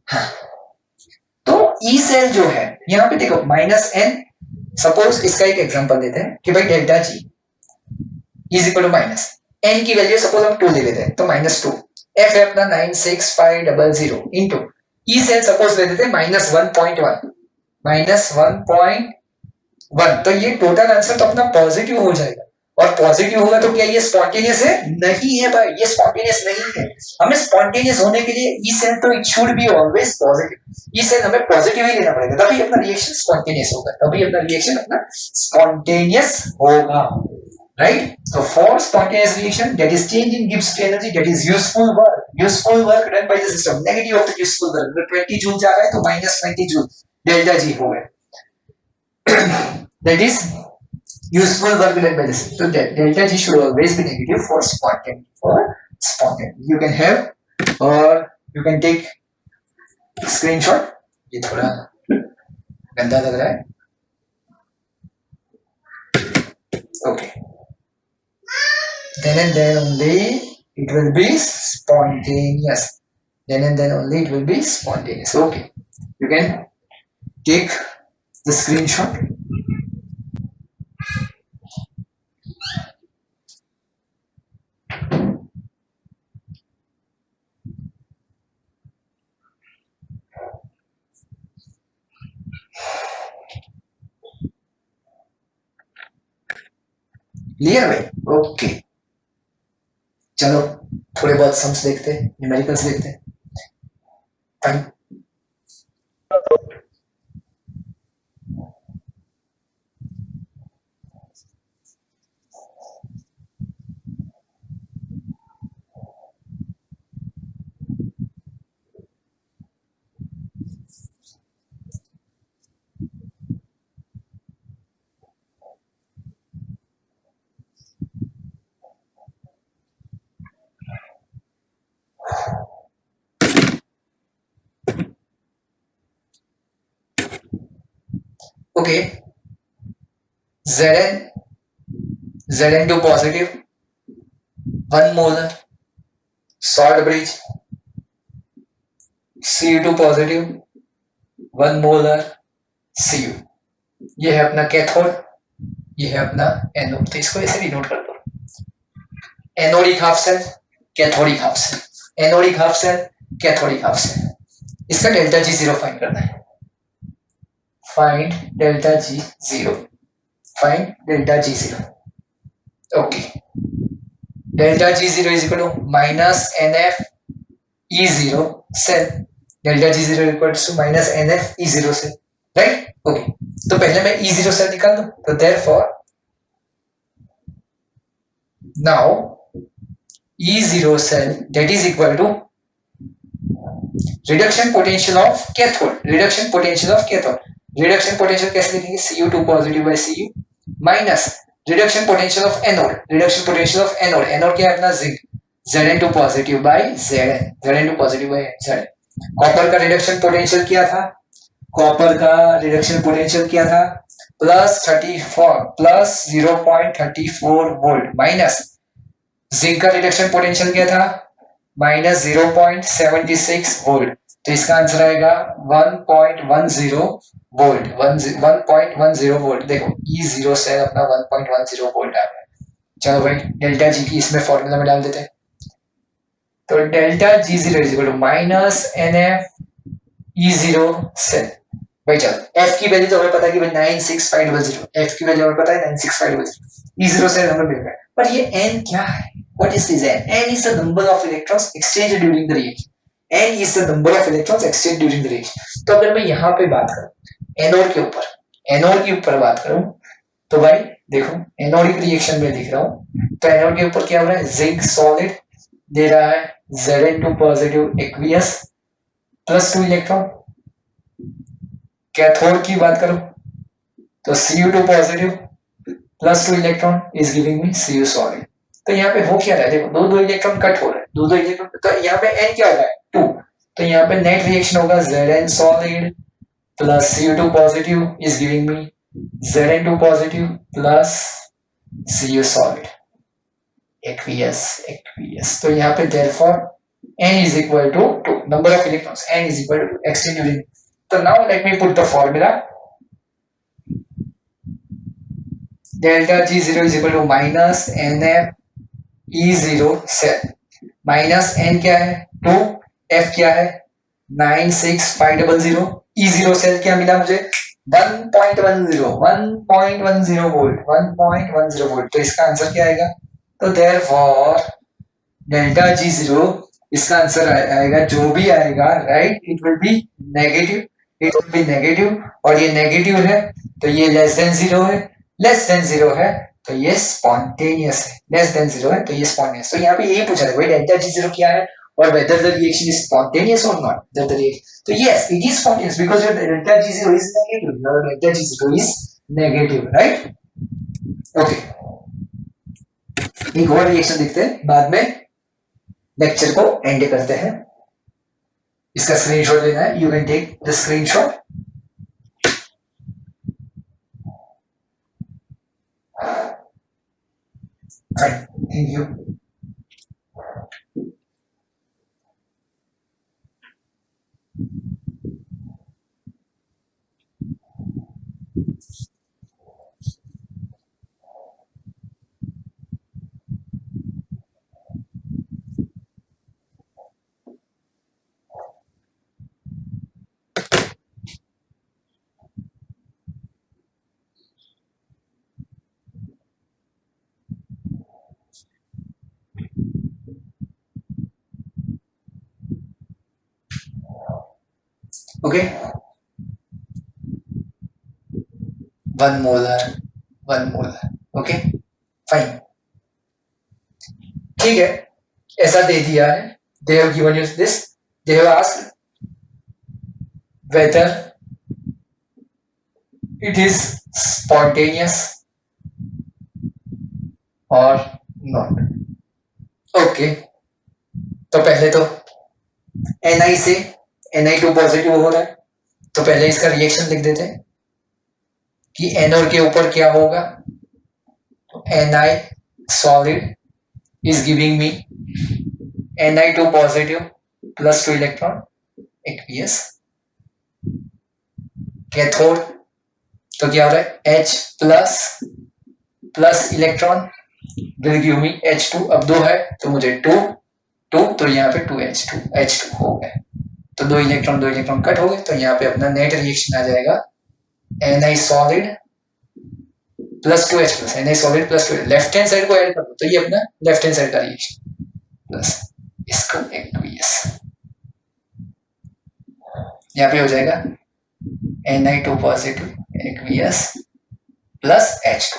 हाँ, तो ई सेल जो है यहाँ पे देखो माइनस एन, सपोज इसका एक एग्जांपल देते हैं कि भाई delta G is equal to minus N की वैल्यू सपोज हम 2 ले लेते हैं, तो -2, एफ है अपना 96500 इंटू ई सेल सपोज ले लेते हैं -1.1, -1.1, तो ये टोटल आंसर तो अपना पॉजिटिव हो जाएगा, और पॉजिटिव होगा तो क्या ये स्पॉन्टेनियस है, नहीं है भाई, ये स्पॉन्टेनियस नहीं है, हमें स्पॉन्टेनियस होने के लिए ई सेल तो it should be always positive, E cell हमें पॉजिटिव ही लेना पड़ेगा, तभी अपना रिएक्शन स्पॉन्टेनियस होगा, right? So for spontaneous reaction, that is change in Gibbs free energy, that is useful work done by the system, negative of the useful work, अगर 20 joule जा रहा है तो -20 जूल डेल्टा जी हो गया, that is useful work done by the system, so that delta G should always be negative for spontaneous, you can have or you can take screenshot, ये थोड़ा गंदा लग रहा है, okay, then and then only it will be spontaneous, okay, you can take the screenshot, clear भाई, okay, चलो थोड़े बहुत सम्स देखते हैं, न्यूमेरिकल्स देखते हैं, fine, okay, Zn2 positive 1 molar salt bridge, Cu2 positive 1 molar Cu, ये है अपना कैथोड, ये है अपना एनोड, तो इसको ऐसे भी नोट कर दो, anodic half cell, cathodic half cell, anodic half cell, cathodic half cell, इसका डेल्टा जी 0 फाइंड करना है, find delta G0, okay, delta G0 is equal to minus NF E0 cell, delta G0 equals to minus NF E0 cell, right? Okay, तो पहले मैं E0 cell निकाल दूं, तो therefore now E0 cell that is equal to reduction potential of cathode, reduction potential of cathode, reduction potential कैसे लिखेंगे? Cu2 positive by Cu minus reduction potential of anode, reduction potential of anode, anode क्या है अपना zinc, Zn2 positive by Zn, Zn2 positive by Zn. Copper का reduction potential क्या था? Copper का reduction potential क्या था? Plus 34 plus 0.34 volt minus zinc का रिडक्शन पोटेंशियल क्या था? माइनस 0.76 वोल्ट, तो इसका आंसर आएगा 1.10 वोल्ट, 1.10 वोल्ट। देखो E0 से अपना 1.10 वोल्ट आ गया। चलो भाई डेल्टा जी की इसमें फॉर्मूला में डाल देते हैं, तो delta G0 is equal to minus NF E0 से। भाई चलो F की वैल्यू तो हमें पता है कि भाई 96500, F की वैल्यू हमें पता है 96500, E0 से हमें मिल गया, पर ये N क्या है? What is this N? N is the number of electrons exchanged during the reaction. N is the number of electrons exchanged during the reaction. तो अगर मैं यहाँ पे बात करूँ एनोड के ऊपर, एनोड के ऊपर बात करूँ, तो भाई देखो एनोडिक रिएक्शन में लिख रहा हूँ, तो एनोड के ऊपर क्या हो रहा है? जिंक सॉलिड दे रहा है Zn2 positive aqueous plus 2 electron. Cathode की बात करूं तो Cu2 positive plus 2 electron is giving me Cu solid. तो यहाँ पे हो क्या रहा है? देखो दो दो इलेक्ट्रॉन कट हो रहे हैं, दो दो इलेक्ट्रॉन, तो यहाँ पे N क्या हो रहा है? 2, तो यहाँ पे नेट रिएक्शन होगा Zn solid plus Cu2 positive is giving me Zn2 positive plus Cu solid aqueous। तो यहाँ पे therefore N is equal to 2, number of electrons N is equal to exchange during। तो now let me put the formula, delta G0 is equal to minus NF E0 cell, minus N क्या है? 2, F क्या है? 96500, E0 cell क्या मिला मुझे? 1.10 volt, 1.10 volt, तो इसका आंसर क्या आएगा? तो therefore डेल्टा G0 इसका आंसर आएगा, जो भी आएगा right, it will B negative, it will B negative, और ये नेगेटिव है तो ये लेस देन 0 है, लेस देन 0 है तो ये स्पॉन्टेनियस है, लेस देन 0 है तो ये स्पॉन्टेनियस। तो यहाँ पे यही पूछा था भाई डेल्टा G0 क्या है और whether the reaction is spontaneous और नॉट, दैट द रिएक्शन, तो yes it is spontaneous because your delta G0 is negative, your delta G0 is negative, right? Okay, एक और रिएक्शन देखते हैं, बाद में लेक्चर को एंड करते हैं। इसका स्क्रीनशॉट लेना है, you can take the screenshot. Thank you. Okay, 1 molar, okay fine, ठीक है, ऐसा दे दिया है, they have given you this, they have asked whether it is spontaneous or not। Okay, तो पहले तो Ni से Ni2 पॉजिटिव हो रहा है, तो पहले इसका रिएक्शन लिख देते हैं कि एनोड के ऊपर क्या होगा, तो Ni solid is giving me Ni2 positive plus 2 electron aqueous। Cathode तो क्या हो रहा है? H plus electron will give me H2, अब 2 है तो मुझे 2, तो यहाँ पे 2H2 हो गया, तो 2 इलेक्ट्रॉन कट हो गए, तो यहाँ पे अपना नेट रिएक्शन आ जाएगा Ni solid plus 2H plus, Ni solid plus 2, left hand side को ऐड कर दो तो ये अपना लेफ्ट हैंड साइड का रिएक्शन प्लस इसको एक्वियस। यहाँ पे हो जाएगा Na2 positive aqueous plus H2।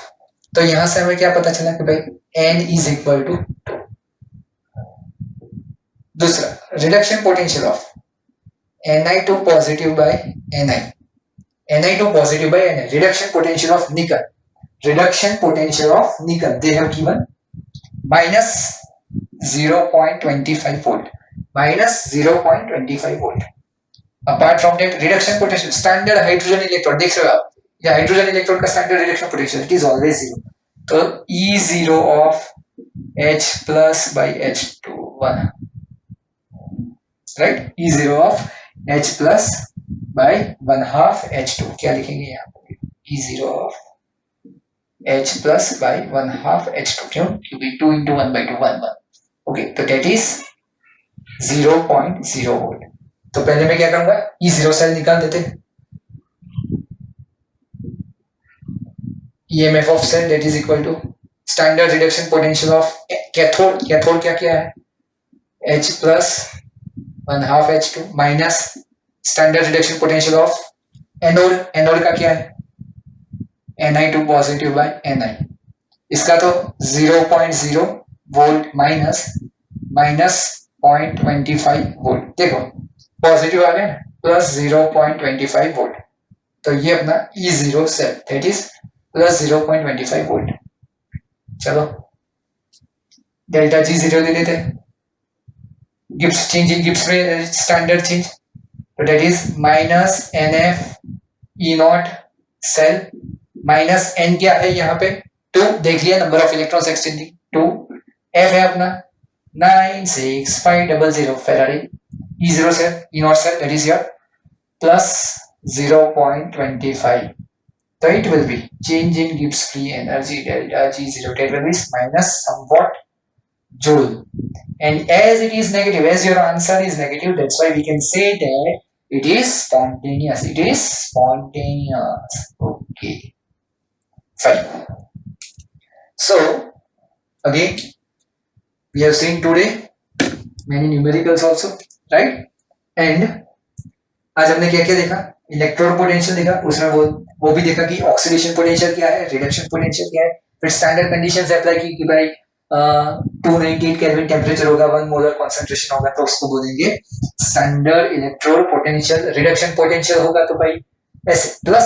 तो यहां से हमें क्या पता चला कि भाई N इज इक्वल टू 2। दूसरा reduction potential of Ni2 positive by Ni, Na2 positive by Na, reduction potential of nickel, reduction potential of nickel, they have given minus 0.25 volt, minus 0.25 volt. Apart from that, reduction potential, standard hydrogen electrode, देख रहे हो आप, या hydrogen electrode का standard reduction potential it is always zero. तो E0 of H plus by H2 1, right, E0 of H plus by 1/2 H2, क्या लिखेंगे यहाँ पे, E0 of H plus by 1/2 H2, क्यों, क्योंकि 2 into 1/2 1 1। ओके, तो डेट इज 0.0 वोल्ट। तो पहले मैं क्या करूंगा, E0 सेल निकाल देते, EMF of cell that is equal to standard reduction potential of cathode, cathode क्या क्या है, H plus 1/2 H2 minus standard reduction potential of anode, anode का क्या है, Ni2 पॉजिटिव बाय Ni, इसका तो 0.0 वोल्ट माइनस 0.25 वोल्ट, देखो पॉजिटिव आ गया ना, प्लस 0.25 वोल्ट, तो ये अपना E0 cell that is plus 0.25 volt. चलो डेल्टा G0 ले लेते हैं, गिब्स चेंज इन गिब्स में स्टैंडर्ड चेंज, तो that is minus NF E0 cell minus N क्या है यहाँ पे 2, देख लिया number of electrons exchanging 2, F है अपना 96500 faraday, E0 cell E0 cell that is your plus 0.25, so it will be change in Gibbs free energy delta G0, that will be minus somewhat joule, and as it is negative, as your answer is negative, that's why we can say that it is spontaneous, it is spontaneous. Okay, fine. So again we have seen today many numericals also, right? And आज हमने क्या क्या देखा, electrode potential देखा, उसमें वो भी देखा कि ऑक्सीडेशन पोटेंशियल क्या है, रिडक्शन पोटेंशियल क्या है, फिर स्टैंडर्ड कंडीशंस अप्लाई की कि भाई 298 केल्विन टेम्परेचर होगा, 1 मोलर कंसंट्रेशन होगा, तो उसको बोलेंगे standard electrode potential. Reduction potential होगा तो भाई ऐसे प्लस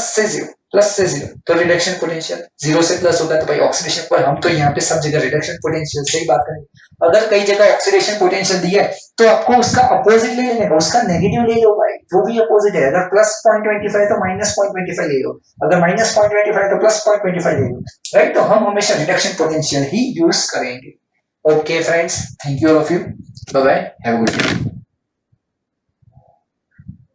से जीरो, तो रिडक्शन पोटेंशियल, जीरो से प्लस होगा तो भाई ऑक्सीडेशन, पर हम तो यहाँ पे सब जगह रिडक्शन पोटेंशियल से ही बात करेंगे। अगर कई जगह ऑक्सीडेशन पोटेंशियल दिया है तो आपको उसका अपोजिट ले लेना, उसका नेगेटिव ले लो भाई, वो भी अपोजिट है, अगर प्लस 0.25 तो माइनस 0.25 ले लो, अगर माइनस 0.25 तो प्लस 0.25 ले लो, राइट। तो हम हमेशा रिडक्शन पोटेंशियल ही यूज करेंगे। Okay friends, thank you all of you, bye bye, have a good day.